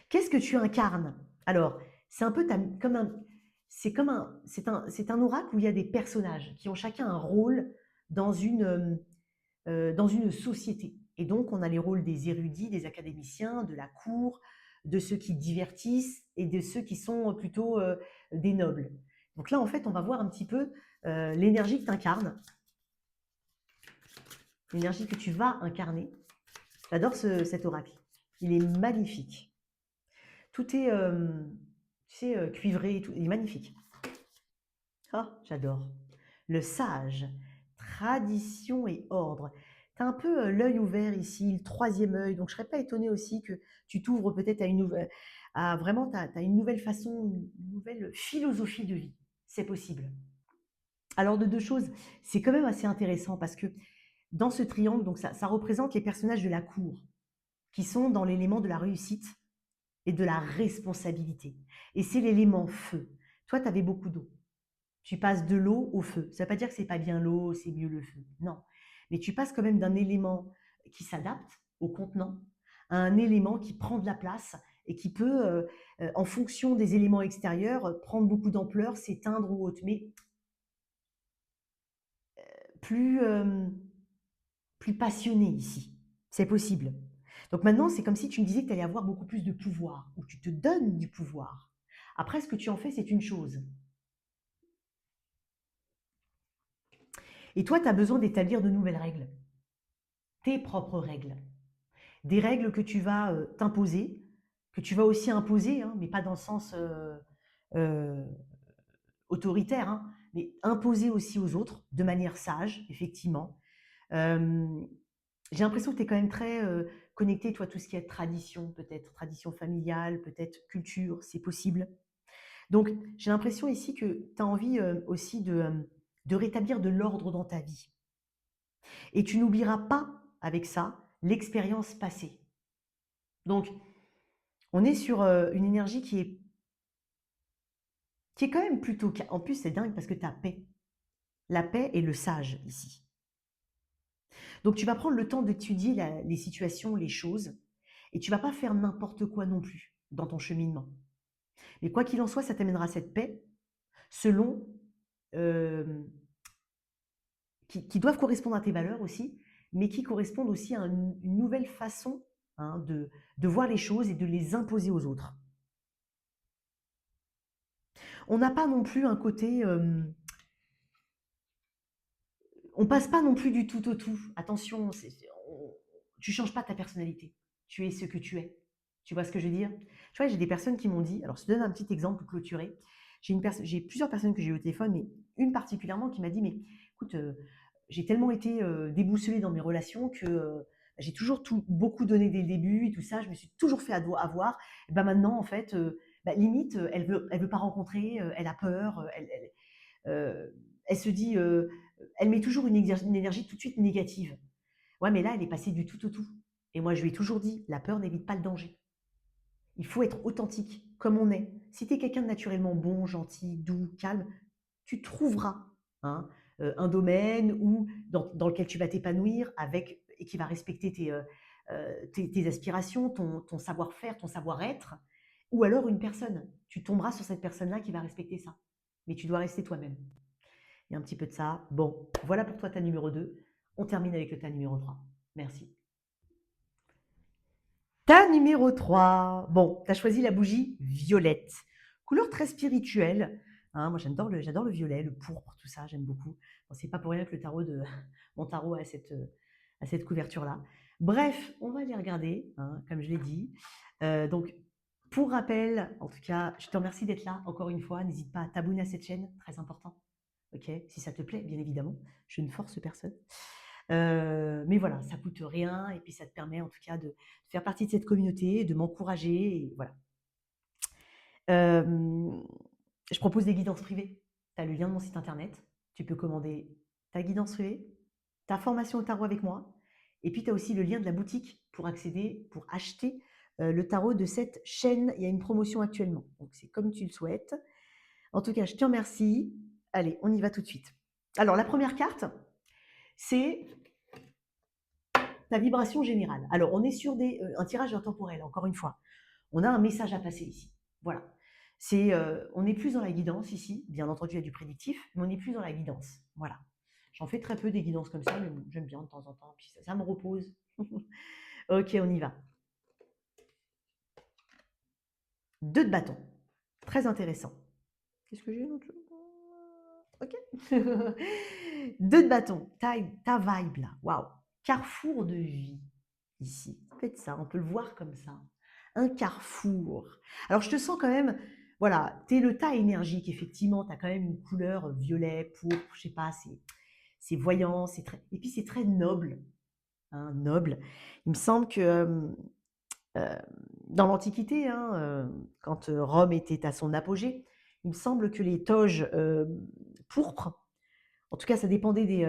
Qu'est-ce que tu incarnes? Alors, c'est un peu comme un, c'est un oracle où il y a des personnages qui ont chacun un rôle dans dans une société. Et donc, on a les rôles des érudits, des académiciens, de la cour, de ceux qui divertissent et de ceux qui sont plutôt des nobles. Donc là, en fait, on va voir un petit peu l'énergie que tu incarnes, l'énergie que tu vas incarner. J'adore cet oracle. Il est magnifique. Tout est, tu sais, cuivré et tout. Il est magnifique. Ah, j'adore. Le sage, tradition et ordre. Tu as un peu l'œil ouvert ici, le troisième œil. Donc, je ne serais pas étonnée aussi que tu t'ouvres peut-être à une nouvelle, à vraiment, tu as une nouvelle façon, une nouvelle philosophie de vie. C'est possible. Alors, de deux choses, c'est quand même assez intéressant parce que dans ce triangle, donc ça représente les personnages de la cour qui sont dans l'élément de la réussite et de la responsabilité. Et c'est l'élément feu. Toi, tu avais beaucoup d'eau. Tu passes de l'eau au feu. Ça ne veut pas dire que c'est pas bien l'eau, c'est mieux le feu. Non. Mais tu passes quand même d'un élément qui s'adapte au contenant à un élément qui prend de la place et qui peut, en fonction des éléments extérieurs, prendre beaucoup d'ampleur, s'éteindre ou autre. Mais plus, plus passionné ici. C'est possible. Donc maintenant, c'est comme si tu me disais que tu allais avoir beaucoup plus de pouvoir, ou tu te donnes du pouvoir. Après, ce que tu en fais, c'est une chose. Et toi, tu as besoin d'établir de nouvelles règles, tes propres règles. Des règles que tu vas t'imposer, que tu vas aussi imposer, hein, mais pas dans le sens euh, autoritaire, hein, mais imposer aussi aux autres de manière sage, effectivement. Euh, j'ai l'impression que tu es quand même très connecté, toi, tout ce qui est tradition, peut-être tradition familiale, peut-être culture, c'est possible. Donc, j'ai l'impression ici que tu as envie aussi de rétablir de l'ordre dans ta vie. Et tu n'oublieras pas avec ça l'expérience passée. Donc, on est sur une énergie qui est quand même plutôt... En plus, c'est dingue parce que tu as paix. La paix est le sage ici. Donc, tu vas prendre le temps d'étudier les situations, les choses, et tu vas pas faire n'importe quoi non plus dans ton cheminement. Mais quoi qu'il en soit, ça t'amènera cette paix selon... euh, qui doivent correspondre à tes valeurs aussi, mais qui correspondent aussi à une nouvelle façon hein, de voir les choses et de les imposer aux autres. On n'a pas non plus un côté... on passe pas non plus du tout au tout. Attention, tu changes pas ta personnalité. Tu es ce que tu es. Tu vois ce que je veux dire? Tu vois, j'ai des personnes qui m'ont dit, alors je te donne un petit exemple pour clôturer. J'ai plusieurs personnes que j'ai eu au téléphone, mais une particulièrement qui m'a dit, mais écoute, j'ai tellement été déboussolée dans mes relations que j'ai toujours beaucoup donné dès le début et tout ça, je me suis toujours fait avoir. Et ben maintenant, en fait, limite, elle veut pas rencontrer, elle a peur, elle se dit, elle met toujours une énergie tout de suite négative. Ouais, mais là, elle est passée du tout au tout. Et moi, je lui ai toujours dit, la peur n'évite pas le danger. Il faut être authentique, comme on est. Si tu es quelqu'un de naturellement bon, gentil, doux, calme, tu trouveras hein, un domaine dans lequel tu vas t'épanouir avec, et qui va respecter tes aspirations, ton savoir-faire, ton savoir-être, ou alors une personne. Tu tomberas sur cette personne-là qui va respecter ça. Mais tu dois rester toi-même. Il y a un petit peu de ça. Bon, voilà pour toi ta numéro 2. On termine avec le ta numéro 3. Merci. Ta numéro 3. Bon, tu as choisi la bougie violette. Couleur très spirituelle. Hein, moi, j'adore le violet, le pourpre, tout ça, j'aime beaucoup. Bon, c'est pas pour rien que le tarot mon tarot a cette couverture-là. Bref, on va aller regarder, hein, comme je l'ai dit. Donc, pour rappel, en tout cas, je te remercie d'être là encore une fois. N'hésite pas à t'abonner à cette chaîne, très important. Ok, si ça te plaît, bien évidemment. Je ne force personne. Mais voilà, ça coûte rien et puis ça te permet en tout cas de faire partie de cette communauté, de m'encourager et voilà. Je propose des guidances privées. Tu as le lien de mon site internet. Tu peux commander ta guidance privée, ta formation au tarot avec moi. Et puis tu as aussi le lien de la boutique pour accéder, pour acheter le tarot de cette chaîne. Il y a une promotion actuellement. Donc c'est comme tu le souhaites. En tout cas, je te remercie. Allez, on y va tout de suite. Alors la première carte, c'est ta vibration générale. Alors, on est sur un tirage intemporel, encore une fois. On a un message à passer ici. Voilà. On est plus dans la guidance ici. Bien entendu, il y a du prédictif, mais on est plus dans la guidance. Voilà. J'en fais très peu des guidances comme ça, mais j'aime bien de temps en temps. Puis ça me repose. Ok, on y va. 2 de bâton. Très intéressant. Qu'est-ce que j'ai d'autre? Ok. 2 de bâton. Ta vibe là. Waouh. Carrefour de vie. Ici. Peut-être ça, on peut le voir comme ça. Un carrefour. Alors, je te sens quand même, voilà, tu es le tas énergique, effectivement, tu as quand même une couleur violet, pourpre, je sais pas, c'est voyant, c'est très, et puis c'est très noble, hein, noble. Il me semble que euh, dans l'Antiquité, hein, quand Rome était à son apogée, il me semble que les toges pourpres, en tout cas, ça dépendait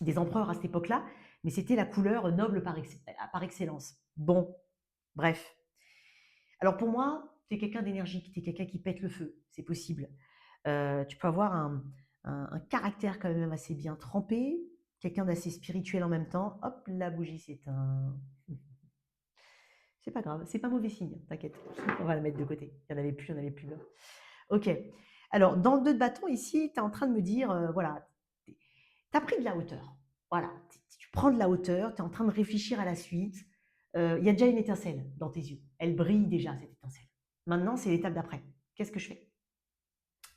des empereurs à cette époque-là, mais c'était la couleur noble par excellence. Bon, bref. Alors pour moi, tu es quelqu'un d'énergique, tu es quelqu'un qui pète le feu, c'est possible. Tu peux avoir un caractère quand même assez bien trempé, quelqu'un d'assez spirituel en même temps. Hop, la bougie s'éteint. C'est pas grave, c'est pas mauvais signe, t'inquiète. On va la mettre de côté. Il n'y en avait plus, il n'y en avait plus là. Ok. Alors, dans le 2 de bâton, ici, tu es en train de me dire, voilà, tu as pris de la hauteur. Voilà, tu prends de la hauteur, tu es en train de réfléchir à la suite. Il y a déjà une étincelle dans tes yeux. Elle brille déjà, cette étincelle. Maintenant, c'est l'étape d'après. Qu'est-ce que je fais?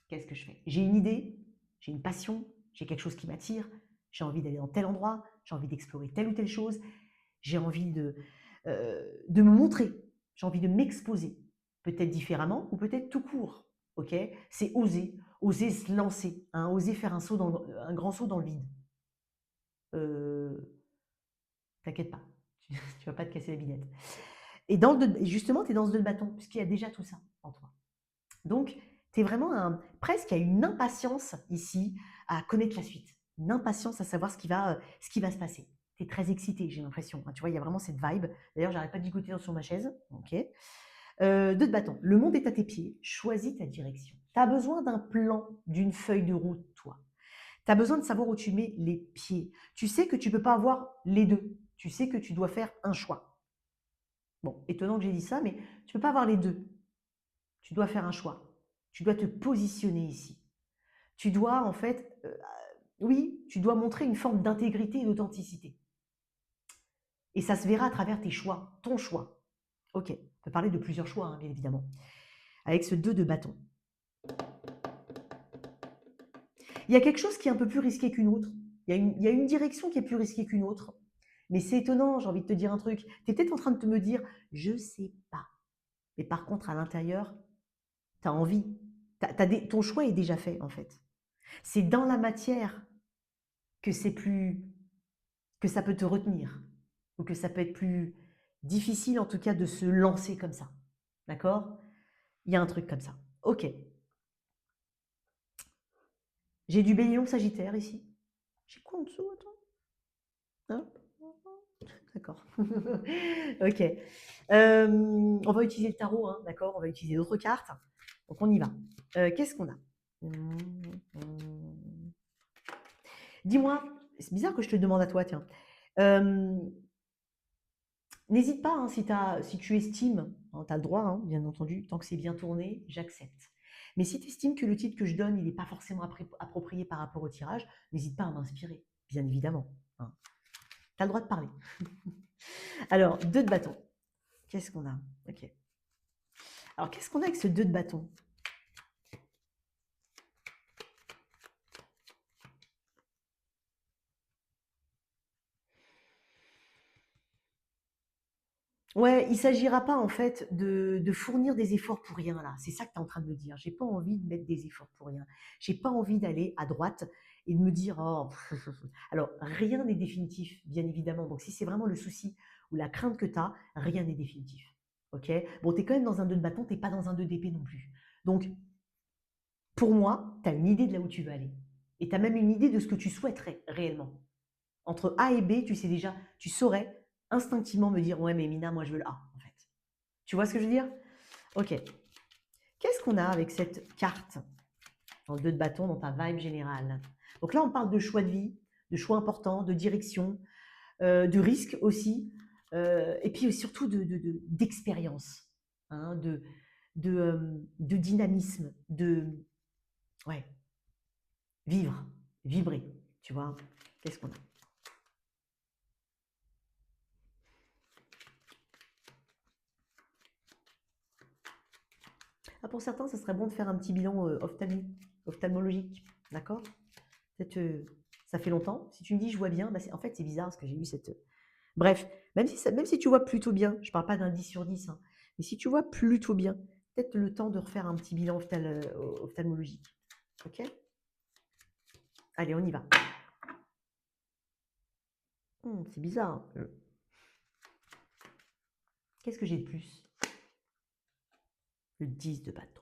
Qu'est-ce que je fais? J'ai une idée, j'ai une passion, j'ai quelque chose qui m'attire, j'ai envie d'aller dans tel endroit, j'ai envie d'explorer telle ou telle chose, j'ai envie de me montrer, j'ai envie de m'exposer, peut-être différemment ou peut-être tout court. Ok? C'est oser, oser se lancer, hein, oser faire un grand saut dans le vide. Euh, T'inquiète pas, tu vas pas te casser la binette. Et justement, tu es dans ce deux de bâton, puisqu'il y a déjà tout ça en toi. Donc, tu es vraiment presque à une impatience ici à connaître la suite. Une impatience à savoir ce qui va se passer. Tu es très excité, j'ai l'impression. Tu vois, il y a vraiment cette vibe. D'ailleurs, j'arrête pas de gigoter sur ma chaise. Ok. Deux de bâton. Le monde est à tes pieds. Choisis ta direction. Tu as besoin d'un plan, d'une feuille de route, toi. Tu as besoin de savoir où tu mets les pieds. Tu sais que tu ne peux pas avoir les deux. Tu sais que tu dois faire un choix. Bon, étonnant que j'ai dit ça, mais tu ne peux pas avoir les deux. Tu dois faire un choix. Tu dois te positionner ici. Tu dois, en fait, oui, tu dois montrer une forme d'intégrité et d'authenticité. Et ça se verra à travers tes choix, ton choix. Ok, on peut parler de plusieurs choix, hein, bien évidemment. Avec ce 2 de bâton. Il y a quelque chose qui est un peu plus risqué qu'une autre. Il y a une direction qui est plus risquée qu'une autre. Mais c'est étonnant, j'ai envie de te dire un truc. Tu es peut-être en train de me dire, je sais pas. Mais par contre, à l'intérieur, tu as envie. Ton choix est déjà fait, en fait. C'est dans la matière que c'est plus que ça peut te retenir ou que ça peut être plus difficile en tout cas de se lancer comme ça. D'accord? Il y a un truc comme ça. Ok. J'ai du bélier sagittaire ici. J'ai quoi en dessous? Attends. Hop. D'accord. Ok. On va utiliser le tarot, hein, d'accord? On va utiliser d'autres cartes. Donc on y va. Qu'est-ce qu'on a? Dis-moi, c'est bizarre que je te demande à toi, tiens. N'hésite pas, hein, si tu estimes, hein, tu as le droit, hein, bien entendu, tant que c'est bien tourné, j'accepte. Mais si tu estimes que le titre que je donne, il n'est pas forcément approprié par rapport au tirage, n'hésite pas à m'inspirer, bien évidemment. Hein. Tu as le droit de parler. Alors, 2 de bâton. Qu'est-ce qu'on a? Ok. Alors, qu'est-ce qu'on a avec ce 2 de bâton? Ouais, il ne s'agira pas en fait de fournir des efforts pour rien là. C'est ça que tu es en train de me dire. J'ai pas envie de mettre des efforts pour rien. J'ai pas envie d'aller à droite et de me dire oh. Alors rien n'est définitif, bien évidemment. Donc si c'est vraiment le souci ou la crainte que tu as, rien n'est définitif. Ok? Bon, tu es quand même dans un 2 de bâton, tu n'es pas dans un 2 d'épée non plus. Donc pour moi, tu as une idée de là où tu veux aller. Et tu as même une idée de ce que tu souhaiterais réellement. Entre A et B, tu sais déjà, tu saurais instinctivement me dire ouais mais Mina, moi je veux le A en fait. Tu vois ce que je veux dire? Ok. Qu'est-ce qu'on a avec cette carte en 2 de bâton dans ta vibe générale? Donc là, on parle de choix de vie, de choix importants, de direction, de risque aussi, et puis surtout d'expérience, hein, de dynamisme, ouais, vivre, vibrer, tu vois. Qu'est-ce qu'on a? Ah, pour certains, ça serait bon de faire un petit bilan ophtalmologique, d'accord? Peut-être ça fait longtemps. Si tu me dis je vois bien, bah en fait c'est bizarre parce que j'ai eu cette. Bref, même si tu vois plutôt bien, je ne parle pas d'un 10 sur 10, hein, mais si tu vois plutôt bien, peut-être le temps de refaire un petit bilan ophtalmologique. Ok? Allez, on y va. C'est bizarre. Qu'est-ce que j'ai de plus? Le 10 de bâton.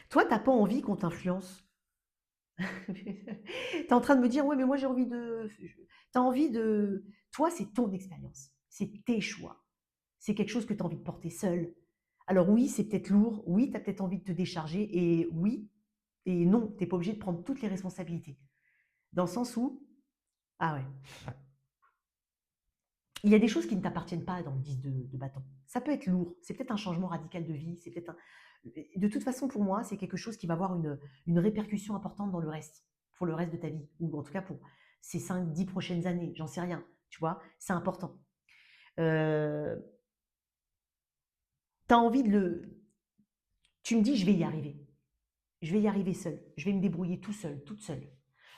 Toi, tu n'as pas envie qu'on t'influence. Tu es en train de me dire, ouais, mais moi j'ai envie de. Tu as envie de. Toi, c'est ton expérience. c'est tes choix. C'est quelque chose que tu as envie de porter seul. Alors oui, c'est peut-être lourd, oui, tu as peut-être envie de te décharger, et oui, et non, tu n'es pas obligé de prendre toutes les responsabilités. Dans le sens où, ah ouais, il y a des choses qui ne t'appartiennent pas dans le 10 de bâton. Ça peut être lourd, c'est peut-être un changement radical de vie, c'est peut-être un... De toute façon, pour moi, c'est quelque chose qui va avoir une répercussion importante dans le reste, pour le reste de ta vie, ou en tout cas pour ces 5, 10 prochaines années, j'en sais rien, tu vois, c'est important. Euh, tu as envie de le... Tu me dis, je vais y arriver. Je vais y arriver seul. Je vais me débrouiller tout seul, toute seule.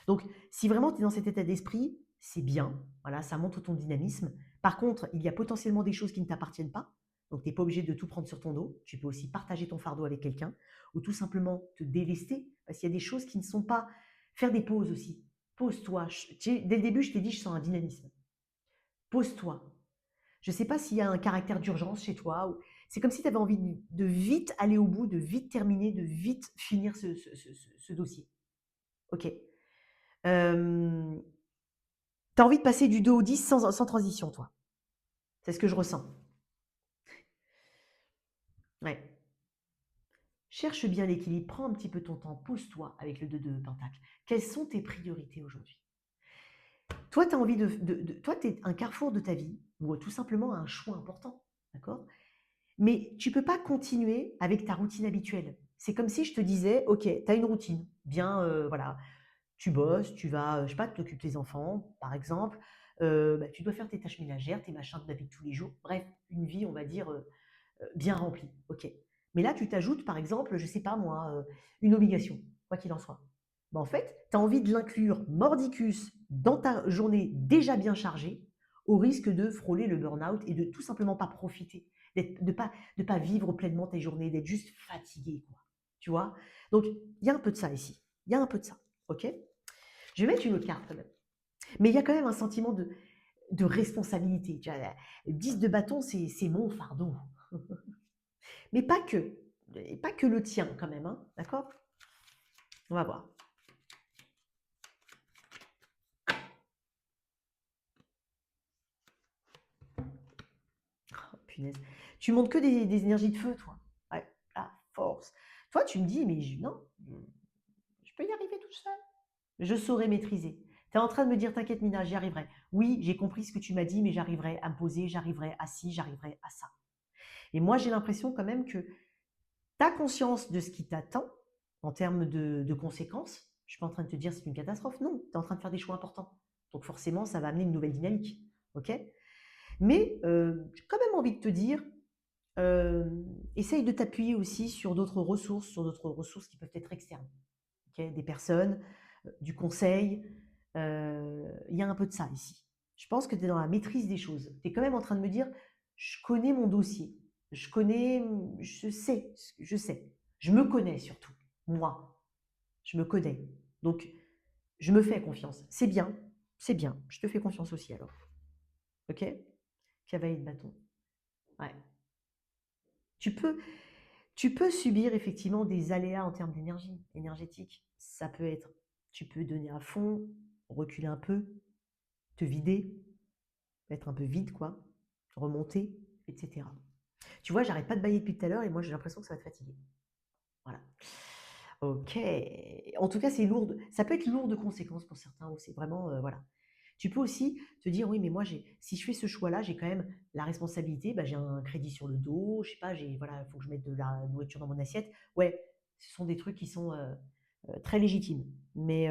Donc, si vraiment tu es dans cet état d'esprit, c'est bien. Voilà, ça montre ton dynamisme. Par contre, il y a potentiellement des choses qui ne t'appartiennent pas. Donc, tu n'es pas obligé de tout prendre sur ton dos. Tu peux aussi partager ton fardeau avec quelqu'un ou tout simplement te délester parce qu'il y a des choses qui ne sont pas. Faire des pauses aussi. Pose-toi. Dès le début, je t'ai dit, je sens un dynamisme. Pose-toi. Je ne sais pas s'il y a un caractère d'urgence chez toi. C'est comme si tu avais envie de vite aller au bout, de vite terminer, de vite finir ce dossier. Ok. Tu as envie de passer du 2 au 10 sans transition, toi. C'est ce que je ressens. Ouais. Cherche bien l'équilibre, prends un petit peu ton temps, pose-toi avec le 2 de pentacle. Quelles sont tes priorités aujourd'hui? Toi, tu as envie toi, tu es un carrefour de ta vie, ou tout simplement un choix important, d'accord? Mais tu ne peux pas continuer avec ta routine habituelle. C'est comme si je te disais, ok, tu as une routine, bien, voilà, tu bosses, tu vas, je sais pas, t'occupes tes enfants, par exemple, bah, tu dois faire tes tâches ménagères, tes machins de la vie de tous les jours, bref, une vie, on va dire, bien remplie, ok. Mais là, tu t'ajoutes, par exemple, je sais pas moi, une obligation, quoi qu'il en soit. Bah, en fait, tu as envie de l'inclure mordicus dans ta journée déjà bien chargée, au risque de frôler le burn-out et de tout simplement pas profiter, de pas vivre pleinement tes journées, d'être juste fatigué, quoi. Tu vois? Donc, il y a un peu de ça ici. Il y a un peu de ça. Ok? Je vais mettre une autre carte quand même. Mais il y a quand même un sentiment de responsabilité. Tu vois, 10 de bâton, c'est mon fardeau. Mais pas que. Et pas que le tien quand même. Hein, d'accord? On va voir. Oh, punaise. Tu montres que des énergies de feu, toi. Ouais, la force. Toi, tu me dis, mais non, je peux y arriver toute seule. Je saurais maîtriser. Tu es en train de me dire, t'inquiète Mina, j'y arriverai. Oui, j'ai compris ce que tu m'as dit, mais j'arriverai à me poser, j'arriverai à ci, j'arriverai à ça. Et moi, j'ai l'impression quand même que tu as conscience de ce qui t'attend en termes de conséquences. Je ne suis pas en train de te dire c'est une catastrophe. Non, tu es en train de faire des choix importants. Donc forcément, ça va amener une nouvelle dynamique. Ok? Mais j'ai quand même envie de te dire, euh, essaye de t'appuyer aussi sur d'autres ressources qui peuvent être externes. Ok, des personnes, du conseil. Il y a un peu de ça ici. Je pense que tu es dans la maîtrise des choses. Tu es quand même en train de me dire, je connais mon dossier. Je connais, je sais. Je me connais surtout. Moi, je me connais. Donc, je me fais confiance. C'est bien. C'est bien. Je te fais confiance aussi alors. Ok? Cavalier de bâton. Ouais. Tu peux, tu peux subir effectivement des aléas en termes d'énergie, énergétique. Ça peut être, tu peux donner à fond, reculer un peu, te vider, être un peu vide, quoi, remonter, etc. Tu vois, j'arrête pas de bailler depuis tout à l'heure et moi j'ai l'impression que ça va te fatiguer. Voilà. Ok. En tout cas, c'est lourd. Ça peut être lourd de conséquences pour certains où c'est vraiment, voilà. Tu peux aussi te dire, oui, mais moi, si je fais ce choix-là, j'ai quand même la responsabilité. Bah, j'ai un crédit sur le dos. Je sais pas, voilà, il faut que je mette de la nourriture dans mon assiette. Ouais, ce sont des trucs qui sont très légitimes. Mais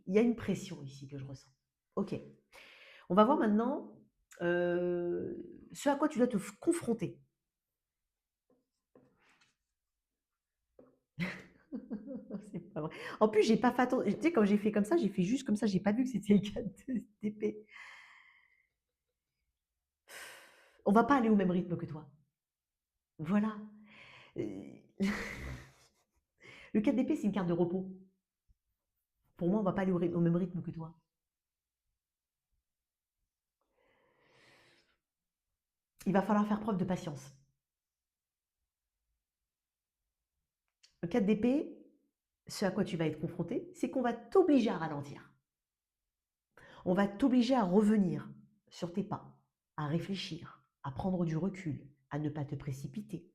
il y a une pression ici que je ressens. Ok. On va voir maintenant ce à quoi tu dois te confronter. C'est pas vrai. En plus, j'ai pas fait attention. Tu sais, quand j'ai fait comme ça, j'ai fait juste comme ça. J'ai pas vu que c'était le cas d'épée. On va pas aller au même rythme que toi. Voilà. Euh, Le 4 d'épée, c'est une carte de repos. Pour moi, on va pas aller au même rythme que toi. Il va falloir faire preuve de patience. Le 4 d'épée, ce à quoi tu vas être confronté, c'est qu'on va t'obliger à ralentir. On va t'obliger à revenir sur tes pas. à réfléchir, à prendre du recul, à ne pas te précipiter,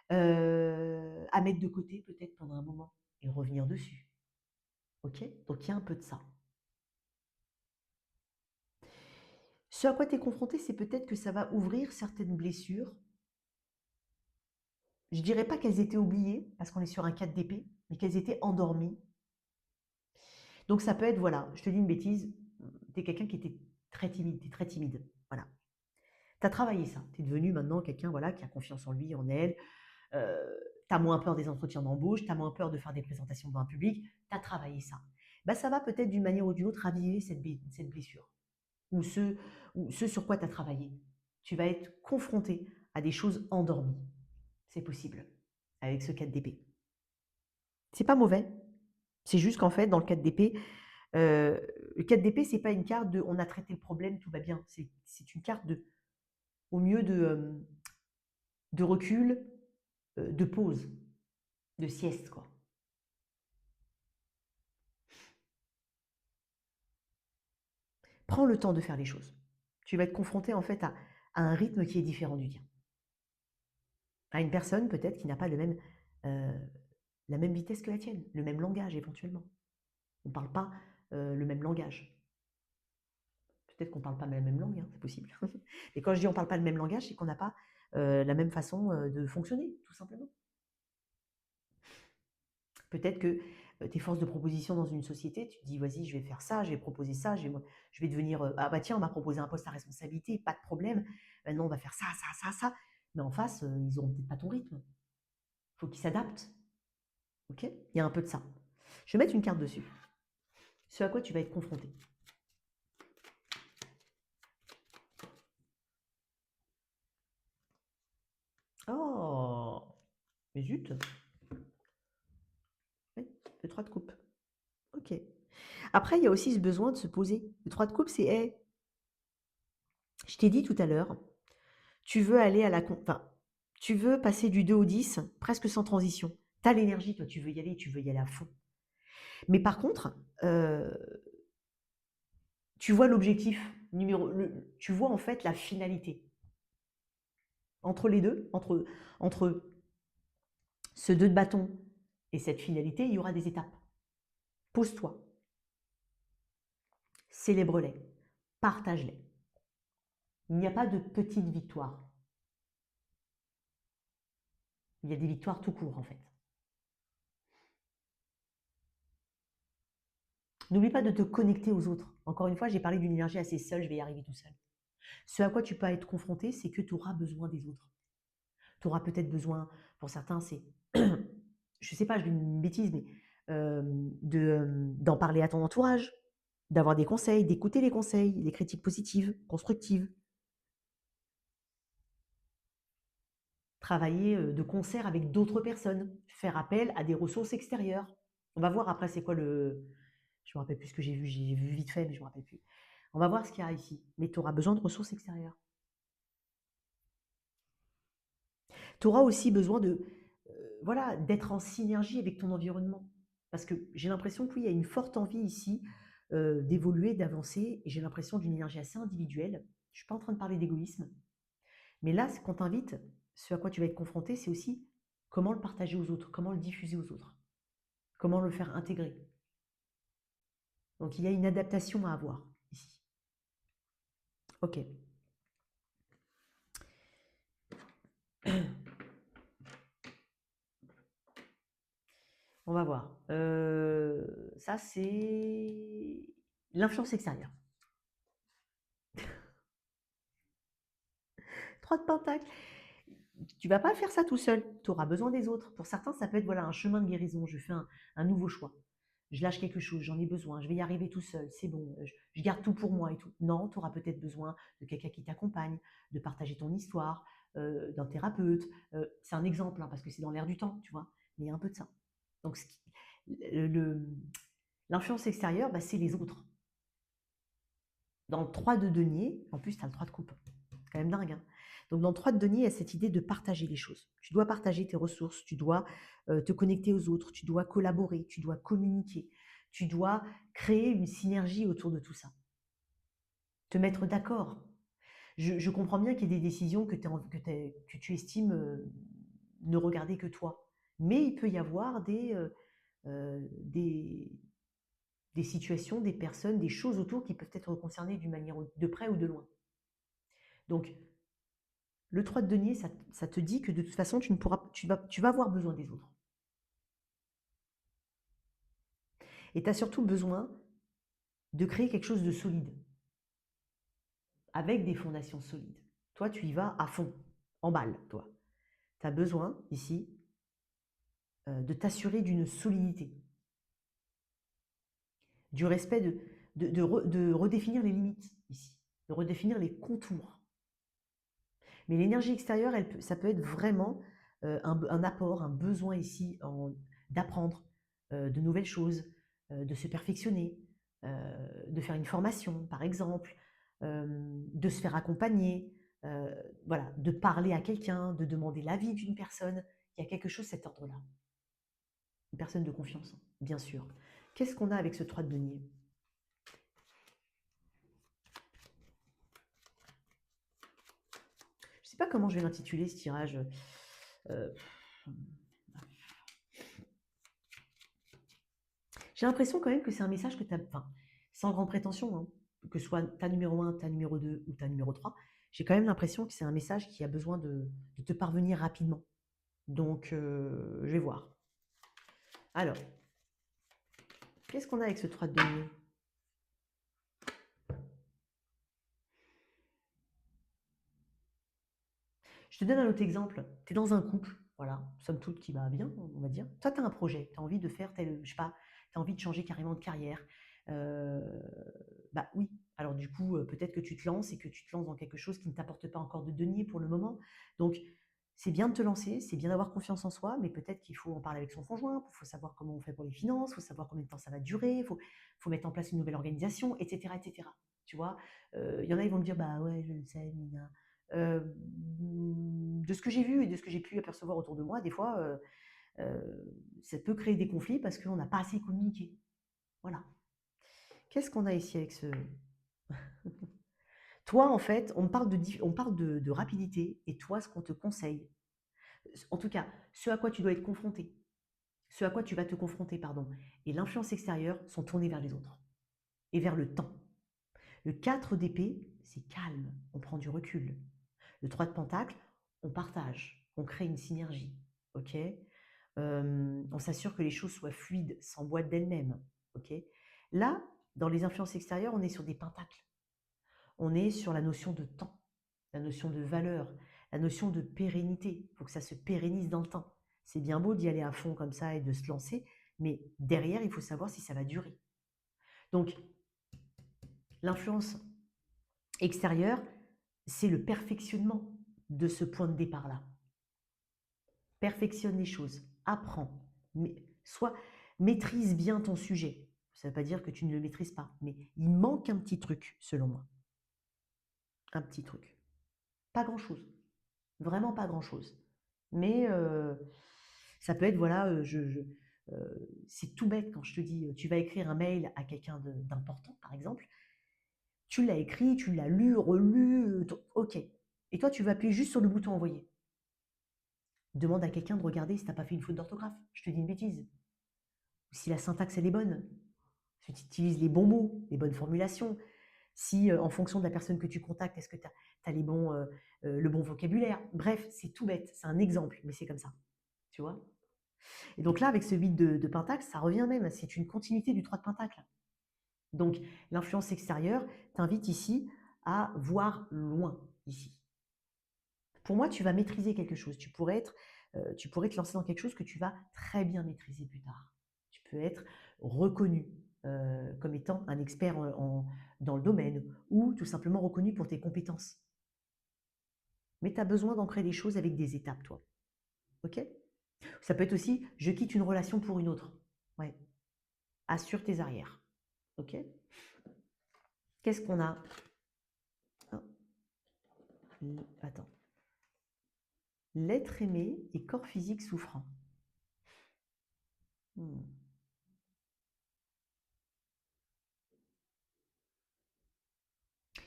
à mettre de côté peut-être pendant un moment et revenir dessus. OK? Donc il y a un peu de ça. Ce à quoi tu es confronté, c'est peut-être que ça va ouvrir certaines blessures. Je dirais pas qu'elles étaient oubliées, parce qu'on est sur un 4 d'épée, mais qu'elles étaient endormies. Donc ça peut être, voilà, je te dis une bêtise, tu es quelqu'un qui était très timide, tu es très timide. Voilà. Tu as travaillé ça. Tu es devenu maintenant quelqu'un voilà, qui a confiance en lui, en elle. Tu as moins peur des entretiens d'embauche, tu as moins peur de faire des présentations devant un public. Tu as travaillé ça. Bah, ça va peut-être d'une manière ou d'une autre raviver cette blessure ou ce sur quoi tu as travaillé. Tu vas être confronté à des choses endormies. C'est possible avec ce 4 d'épée. C'est pas mauvais. C'est juste qu'en fait, dans le 4 d'épée, le 4 d'épée, c'est pas une carte de on a traité le problème, tout va bien. C'est une carte de, au mieux de recul, de pause, de sieste, quoi. Prends le temps de faire les choses. Tu vas être confronté en fait à un rythme qui est différent du tien. À une personne peut-être qui n'a pas euh, la même vitesse que la tienne, le même langage éventuellement. On ne parle pas le même langage. Peut-être qu'on ne parle pas la même langue, hein, c'est possible. Et quand je dis on ne parle pas le même langage, c'est qu'on n'a pas la même façon de fonctionner, tout simplement. Peut-être que tes forces de proposition dans une société, tu te dis, vas-y, je vais faire ça, je vais proposer ça, je vais devenir, ah bah tiens, on m'a proposé un poste à responsabilité, pas de problème, maintenant on va faire ça, ça, ça, ça. Mais en face, ils n'auront peut-être pas ton rythme. Il faut qu'ils s'adaptent. Ok? Il y a un peu de ça. Je vais mettre une carte dessus. Ce à quoi tu vas être confronté. Oh, mais zut. Oui, le 3 de coupe. Ok. Après, il y a aussi ce besoin de se poser. Le 3 de coupe, c'est, hey, je t'ai dit tout à l'heure, tu veux aller à la... Enfin, tu veux passer du 2 au 10 presque sans transition. Tu as l'énergie, toi, tu veux y aller à fond. Mais par contre, tu vois l'objectif tu vois en fait la finalité. Entre les deux, entre ce 2 de bâton et cette finalité, il y aura des étapes. Pose-toi, célèbre-les, partage-les. Il n'y a pas de petite victoire. Il y a des victoires tout court en fait. N'oublie pas de te connecter aux autres. Encore une fois, j'ai parlé d'une énergie assez seule, je vais y arriver tout seul. Ce à quoi tu peux être confronté, c'est que tu auras besoin des autres. Tu auras peut-être besoin, pour certains, c'est, je ne sais pas, je dis une bêtise, mais d'en parler à ton entourage, d'avoir des conseils, d'écouter les conseils, les critiques positives, constructives. Travailler de concert avec d'autres personnes, faire appel à des ressources extérieures. On va voir après c'est quoi le... Je me rappelle plus ce que j'ai vu vite fait, mais je me rappelle plus. On va voir ce qu'il y a ici. Mais tu auras besoin de ressources extérieures. Tu auras aussi besoin de, voilà, d'être en synergie avec ton environnement. Parce que j'ai l'impression qu'il y a une forte envie ici d'évoluer, d'avancer, et j'ai l'impression d'une énergie assez individuelle. Je ne suis pas en train de parler d'égoïsme, mais là, ce qu'on t'invite, ce à quoi tu vas être confronté, c'est aussi comment le partager aux autres, comment le diffuser aux autres, comment le faire intégrer. Donc il y a une adaptation à avoir ici. Ok. On va voir. Ça, c'est l'influence extérieure. 3 de pentacles. Tu vas pas faire ça tout seul. Tu auras besoin des autres. Pour certains, ça peut être voilà, un chemin de guérison. Je fais un nouveau choix. Je lâche quelque chose, j'en ai besoin. Je vais y arriver tout seul. C'est bon. Je garde tout pour moi et tout. Non, tu auras peut-être besoin de quelqu'un qui t'accompagne, de partager ton histoire, d'un thérapeute. C'est un exemple, hein, parce que c'est dans l'air du temps, tu vois. Mais il y a un peu de ça. Donc, l'influence extérieure, bah, c'est les autres. Dans le 3 de denier, en plus, tu as le 3 de coupe. C'est quand même dingue. Hein. Donc, dans le 3 de denier, il y a cette idée de partager les choses. Tu dois partager tes ressources, tu dois te connecter aux autres, tu dois collaborer, tu dois communiquer, tu dois créer une synergie autour de tout ça. Te mettre d'accord. je comprends bien qu'il y ait des décisions que tu estimes ne regarder que toi. Mais il peut y avoir des, des situations, des personnes, des choses autour qui peuvent être concernées d'une manière de près ou de loin. Donc, le 3 de denier, ça te dit que de toute façon, tu vas avoir besoin des autres. Et tu as surtout besoin de créer quelque chose de solide, avec des fondations solides. Toi, tu y vas à fond, en balle, toi. Tu as besoin, ici, de t'assurer d'une solidité, du respect, de redéfinir les limites, ici, de redéfinir les contours. Mais l'énergie extérieure, ça peut être vraiment un apport, un besoin ici d'apprendre de nouvelles choses, de se perfectionner, de faire une formation, par exemple, de se faire accompagner, voilà, de parler à quelqu'un, de demander l'avis d'une personne. Il y a quelque chose de cet ordre-là. Une personne de confiance, bien sûr. Qu'est-ce qu'on a avec ce 3 de denier? Je ne sais pas comment je vais l'intituler, ce tirage. Euh, J'ai l'impression quand même que c'est un message que tu as, enfin, sans grande prétention, hein, que ce soit ta numéro 1, ta numéro 2 ou ta numéro 3, j'ai quand même l'impression que c'est un message qui a besoin de te parvenir rapidement. Donc, je vais voir. Alors, qu'est-ce qu'on a avec ce 3 de denier? Je te donne un autre exemple. Tu es dans un couple, voilà, somme toute qui va bien, on va dire. Toi, tu as un projet, tu as envie de faire tel, je sais pas, tu as envie de changer carrément de carrière. Euh, Bah oui, alors du coup, peut-être que tu te lances et que tu te lances dans quelque chose qui ne t'apporte pas encore de denier pour le moment. Donc, c'est bien de te lancer, c'est bien d'avoir confiance en soi, mais peut-être qu'il faut en parler avec son conjoint, il faut savoir comment on fait pour les finances, il faut savoir combien de temps ça va durer, il faut mettre en place une nouvelle organisation, etc. etc. Tu vois, il y en a, ils vont me dire, bah ouais, je le sais, Nina. De ce que j'ai vu et de ce que j'ai pu apercevoir autour de moi, des fois, euh, ça peut créer des conflits parce qu'on n'a pas assez communiqué. Voilà. Qu'est-ce qu'on a ici avec ce... Toi, en fait, on parle de rapidité et toi, ce qu'on te conseille, en tout cas, ce à quoi tu dois être confronté, ce à quoi tu vas te confronter, pardon, et l'influence extérieure sont tournés vers les autres et vers le temps. Le 4 d'épée, c'est calme, on prend du recul. Le 3 de pentacle, on partage, on crée une synergie, ok. On s'assure que les choses soient fluides, s'emboîtent d'elles-mêmes, ok. Là, dans les influences extérieures, on est sur des pentacles. On est sur la notion de temps, la notion de valeur, la notion de pérennité. Il faut que ça se pérennise dans le temps. C'est bien beau d'y aller à fond comme ça et de se lancer, mais derrière, il faut savoir si ça va durer. Donc, l'influence extérieure, c'est le perfectionnement de ce point de départ-là. Perfectionne les choses, apprends, soit maîtrise bien ton sujet. Ça ne veut pas dire que tu ne le maîtrises pas, mais il manque un petit truc, selon moi. Un petit truc. Pas grand-chose. Vraiment pas grand-chose. Mais ça peut être, voilà, c'est tout bête quand je te dis, tu vas écrire un mail à quelqu'un d'important, par exemple. Tu l'as écrit, tu l'as lu, relu, ok. Et toi, tu vas appuyer juste sur le bouton envoyer. Demande à quelqu'un de regarder si tu n'as pas fait une faute d'orthographe. Je te dis une bêtise. Si la syntaxe, elle est bonne. Si tu utilises les bons mots, les bonnes formulations. Si, en fonction de la personne que tu contactes, est-ce que tu as le bon vocabulaire. Bref, c'est tout bête. C'est un exemple, mais c'est comme ça. Tu vois? Et donc là, avec ce 8 de pentacle, ça revient même. C'est une continuité du 3 de pentacle. Donc, l'influence extérieure t'invite ici à voir loin, ici. Pour moi, tu vas maîtriser quelque chose. Tu pourrais te lancer dans quelque chose que tu vas très bien maîtriser plus tard. Tu peux être reconnu comme étant un expert dans le domaine ou tout simplement reconnu pour tes compétences. Mais tu as besoin d'ancrer les choses avec des étapes, toi. Ok? Ça peut être aussi, je quitte une relation pour une autre. Ouais. Assure tes arrières. Ok? Qu'est-ce qu'on a? Ah, attends. L'être aimé et corps physique souffrant. Hmm.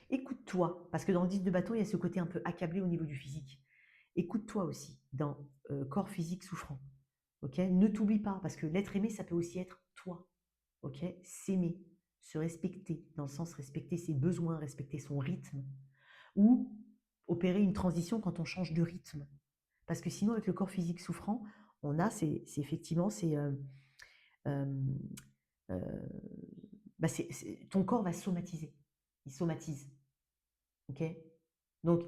Écoute, écoute-toi, parce que dans le 10 de bâton, il y a ce côté un peu accablé au niveau du physique. Écoute-toi aussi dans corps physique souffrant. Ok, ne t'oublie pas, parce que l'être aimé, ça peut aussi être toi. Ok, s'aimer, se respecter, dans le sens respecter ses besoins, respecter son rythme, ou opérer une transition quand on change de rythme. Parce que sinon, avec le corps physique souffrant, on a, c'est effectivement, euh, euh, ton corps va somatiser. Il somatise. Ok. Donc,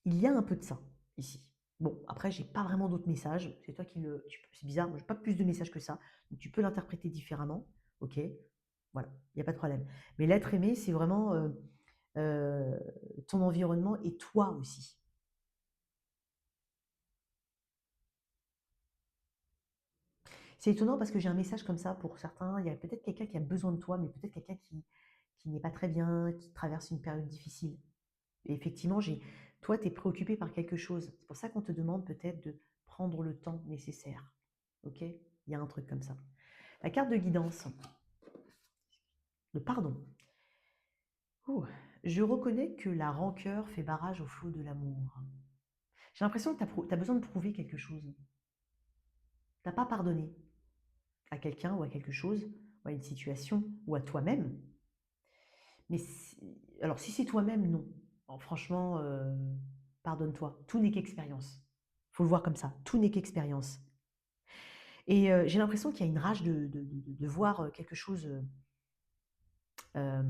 il y a un peu de ça ici. Bon, après, j'ai pas vraiment d'autres messages. C'est toi qui le. C'est bizarre, j'ai pas plus de messages que ça. Donc, tu peux l'interpréter différemment. Ok. Voilà, il n'y a pas de problème. Mais l'être aimé, c'est vraiment euh, ton environnement et toi aussi. C'est étonnant parce que j'ai un message comme ça pour certains. Il y a peut-être quelqu'un qui a besoin de toi, mais peut-être quelqu'un qui n'est pas très bien, qui traverse une période difficile. Et effectivement, toi, tu es préoccupé par quelque chose. C'est pour ça qu'on te demande peut-être de prendre le temps nécessaire. Ok. Il y a un truc comme ça. La carte de guidance, le pardon. Ouh. Je reconnais que la rancœur fait barrage au flot de l'amour. J'ai l'impression que tu as besoin de prouver quelque chose. Tu n'as pas pardonné à quelqu'un ou à quelque chose, ou à une situation, ou à toi-même. Mais alors, si c'est toi-même, non. Alors, franchement, pardonne-toi. Tout n'est qu'expérience. Il faut le voir comme ça. Tout n'est qu'expérience. Et j'ai l'impression qu'il y a une rage de voir quelque chose euh,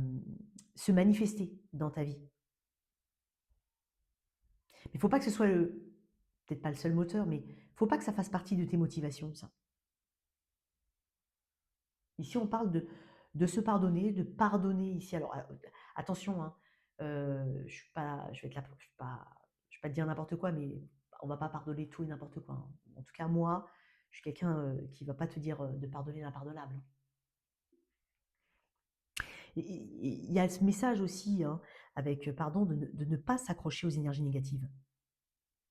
se manifester dans ta vie. Mais il ne faut pas que ce soit peut-être pas le seul moteur, mais il ne faut pas que ça fasse partie de tes motivations, ça. Ici, on parle de se pardonner, de pardonner ici. Alors, attention, hein, je vais être là, je vais pas te dire n'importe quoi, mais on va pas pardonner tout et n'importe quoi, hein. En tout cas, moi, je suis quelqu'un qui va pas te dire de pardonner l'impardonnable. Il y a ce message aussi, hein, avec pardon, de ne pas s'accrocher aux énergies négatives.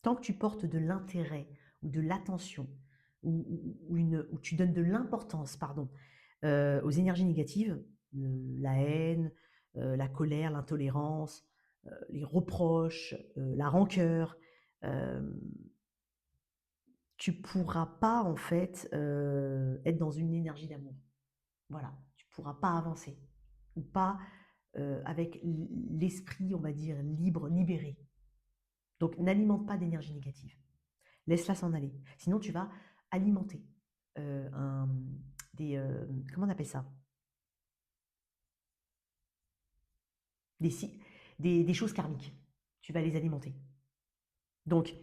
Tant que tu portes de l'intérêt ou de l'attention ou tu donnes de l'importance, pardon, aux énergies négatives, la haine, la colère, l'intolérance, les reproches, la rancœur, euh, tu pourras pas en fait être dans une énergie d'amour. Voilà, tu pourras pas avancer ou pas avec l'esprit, on va dire, libre, libéré. Donc n'alimente pas d'énergie négative. Laisse-la s'en aller. Sinon, tu vas alimenter un, comment on appelle ça, des, des choses karmiques. Tu vas les alimenter. Donc,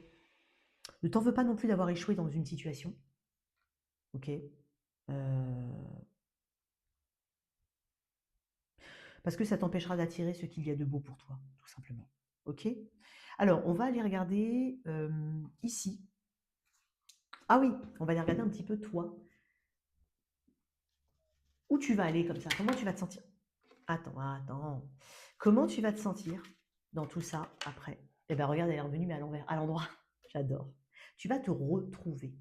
ne t'en veux pas non plus d'avoir échoué dans une situation. Ok. Parce que ça t'empêchera d'attirer ce qu'il y a de beau pour toi, tout simplement. Ok. Alors, on va aller regarder ici. Ah oui, on va aller regarder un petit peu toi. Où tu vas aller comme ça? Comment tu vas te sentir? Attends, attends. Comment tu vas te sentir dans tout ça après? Eh bien, regarde, elle est revenue, mais à l'envers, à l'endroit. J'adore. Tu vas te retrouver.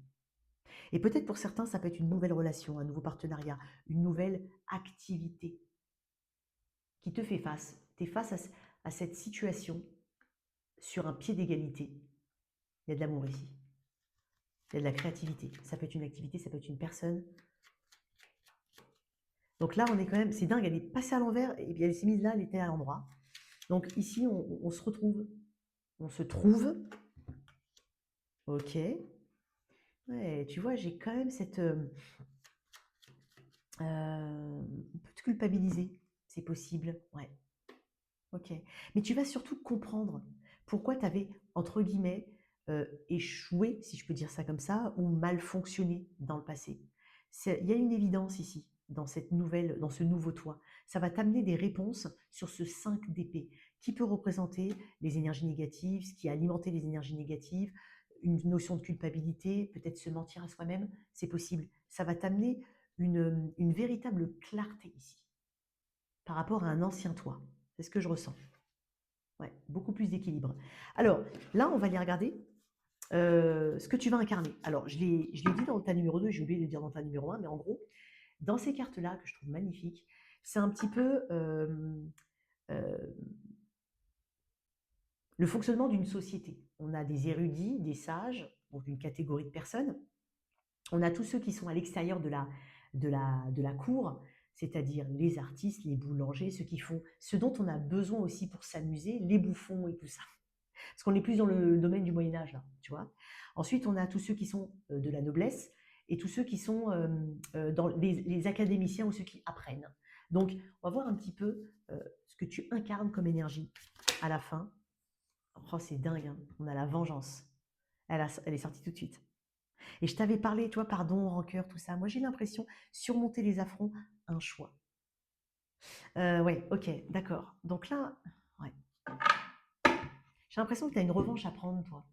Et peut-être pour certains, ça peut être une nouvelle relation, un nouveau partenariat, une nouvelle activité qui te fait face. Tu es face à cette situation sur un pied d'égalité. Il y a de l'amour ici. Il y a de la créativité. Ça peut être une activité, ça peut être une personne. Donc là, on est quand même, c'est dingue, elle est passée à l'envers et puis elle s'est mise là, elle était à l'endroit. Donc ici, on se retrouve, on se trouve. Ok. Ouais, tu vois, j'ai quand même cette. On peut te culpabiliser, c'est possible. Ouais. Ok. Mais tu vas surtout comprendre pourquoi tu avais, entre guillemets, échoué, si je peux dire ça comme ça, ou mal fonctionné dans le passé. Il y a une évidence ici, dans ce nouveau toi. Ça va t'amener des réponses sur ce 5 d'épée, qui peut représenter les énergies négatives, ce qui a alimenté les énergies négatives, une notion de culpabilité, peut-être se mentir à soi-même, c'est possible. Ça va t'amener une véritable clarté ici, par rapport à un ancien toi. C'est ce que je ressens. Ouais, beaucoup plus d'équilibre. Alors, là, on va aller regarder ce que tu vas incarner. Alors, je l'ai dit dans le tas numéro 2, j'ai oublié de le dire dans le tas numéro 1, mais en gros, dans ces cartes-là, que je trouve magnifiques, c'est un petit peu le fonctionnement d'une société. On a des érudits, des sages, donc une catégorie de personnes. On a tous ceux qui sont à l'extérieur de la cour, c'est-à-dire les artistes, les boulangers, ceux qui font ce dont on a besoin aussi pour s'amuser, les bouffons et tout ça. Parce qu'on est plus dans le domaine du Moyen Âge, là, tu vois. Ensuite, on a tous ceux qui sont de la noblesse et tous ceux qui sont dans les académiciens ou ceux qui apprennent. Donc, on va voir un petit peu ce que tu incarnes comme énergie à la fin. Oh, c'est dingue, hein. On a la vengeance. Elle est sortie tout de suite. Et je t'avais parlé, toi, pardon, rancœur, tout ça. Moi, j'ai l'impression, surmonter les affronts, un choix. Ouais, ok, d'accord. Donc là, ouais. J'ai l'impression que tu as une revanche à prendre, toi.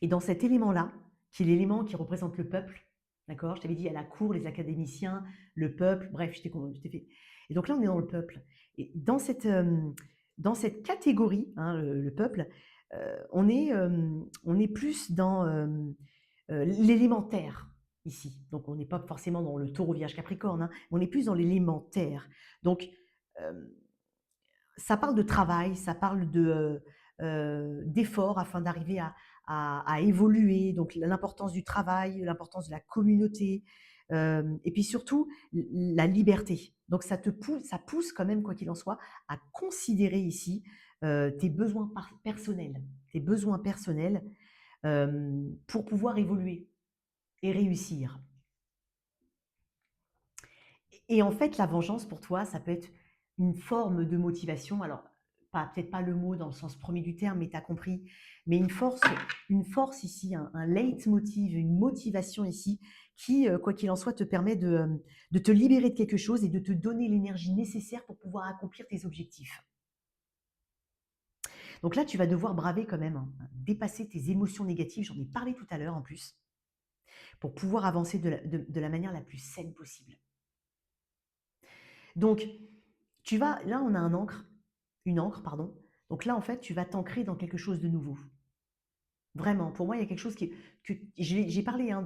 Et dans cet élément-là, qui est l'élément qui représente le peuple, d'accord? Je t'avais dit, il y a la cour, les académiciens, le peuple, bref, je t'ai fait. Et donc là, on est dans le peuple. Et dans cette catégorie, hein, le peuple, on est plus dans l'élémentaire ici. Donc, on n'est pas forcément dans le taureau vierge capricorne, hein, mais on est plus dans l'élémentaire. Donc, euh, ça parle de travail, ça parle d'effort afin d'arriver à évoluer, donc l'importance du travail, l'importance de la communauté, et puis surtout la liberté. Donc ça pousse quand même, quoi qu'il en soit, à considérer ici tes besoins personnels pour pouvoir évoluer et réussir. Et en fait, la vengeance pour toi, ça peut être une forme de motivation. Alors, peut-être pas le mot dans le sens premier du terme, mais tu as compris. Mais une force ici, un leitmotiv, une motivation ici, qui, quoi qu'il en soit, te permet de te libérer de quelque chose et de te donner l'énergie nécessaire pour pouvoir accomplir tes objectifs. Donc là, tu vas devoir braver quand même, hein, dépasser tes émotions négatives. J'en ai parlé tout à l'heure en plus, pour pouvoir avancer de la manière la plus saine possible. Donc, là, on a une encre, pardon. Donc là, en fait, tu vas t'ancrer dans quelque chose de nouveau. Vraiment, pour moi, il y a quelque chose que j'ai parlé, hein,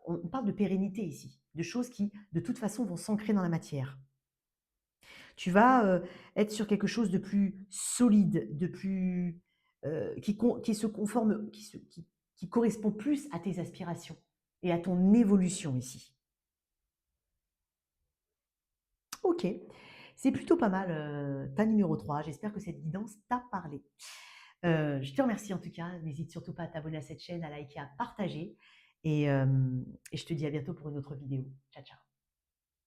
on parle de pérennité ici, de choses qui, de toute façon, vont s'ancrer dans la matière. Tu vas être sur quelque chose de plus solide, de plus qui se conforme, qui correspond plus à tes aspirations et à ton évolution ici. Ok, c'est plutôt pas mal ta numéro 3. J'espère que cette guidance t'a parlé. Je te remercie en tout cas. N'hésite surtout pas à t'abonner à cette chaîne, à liker, à partager. Et je te dis à bientôt pour une autre vidéo. Ciao, ciao.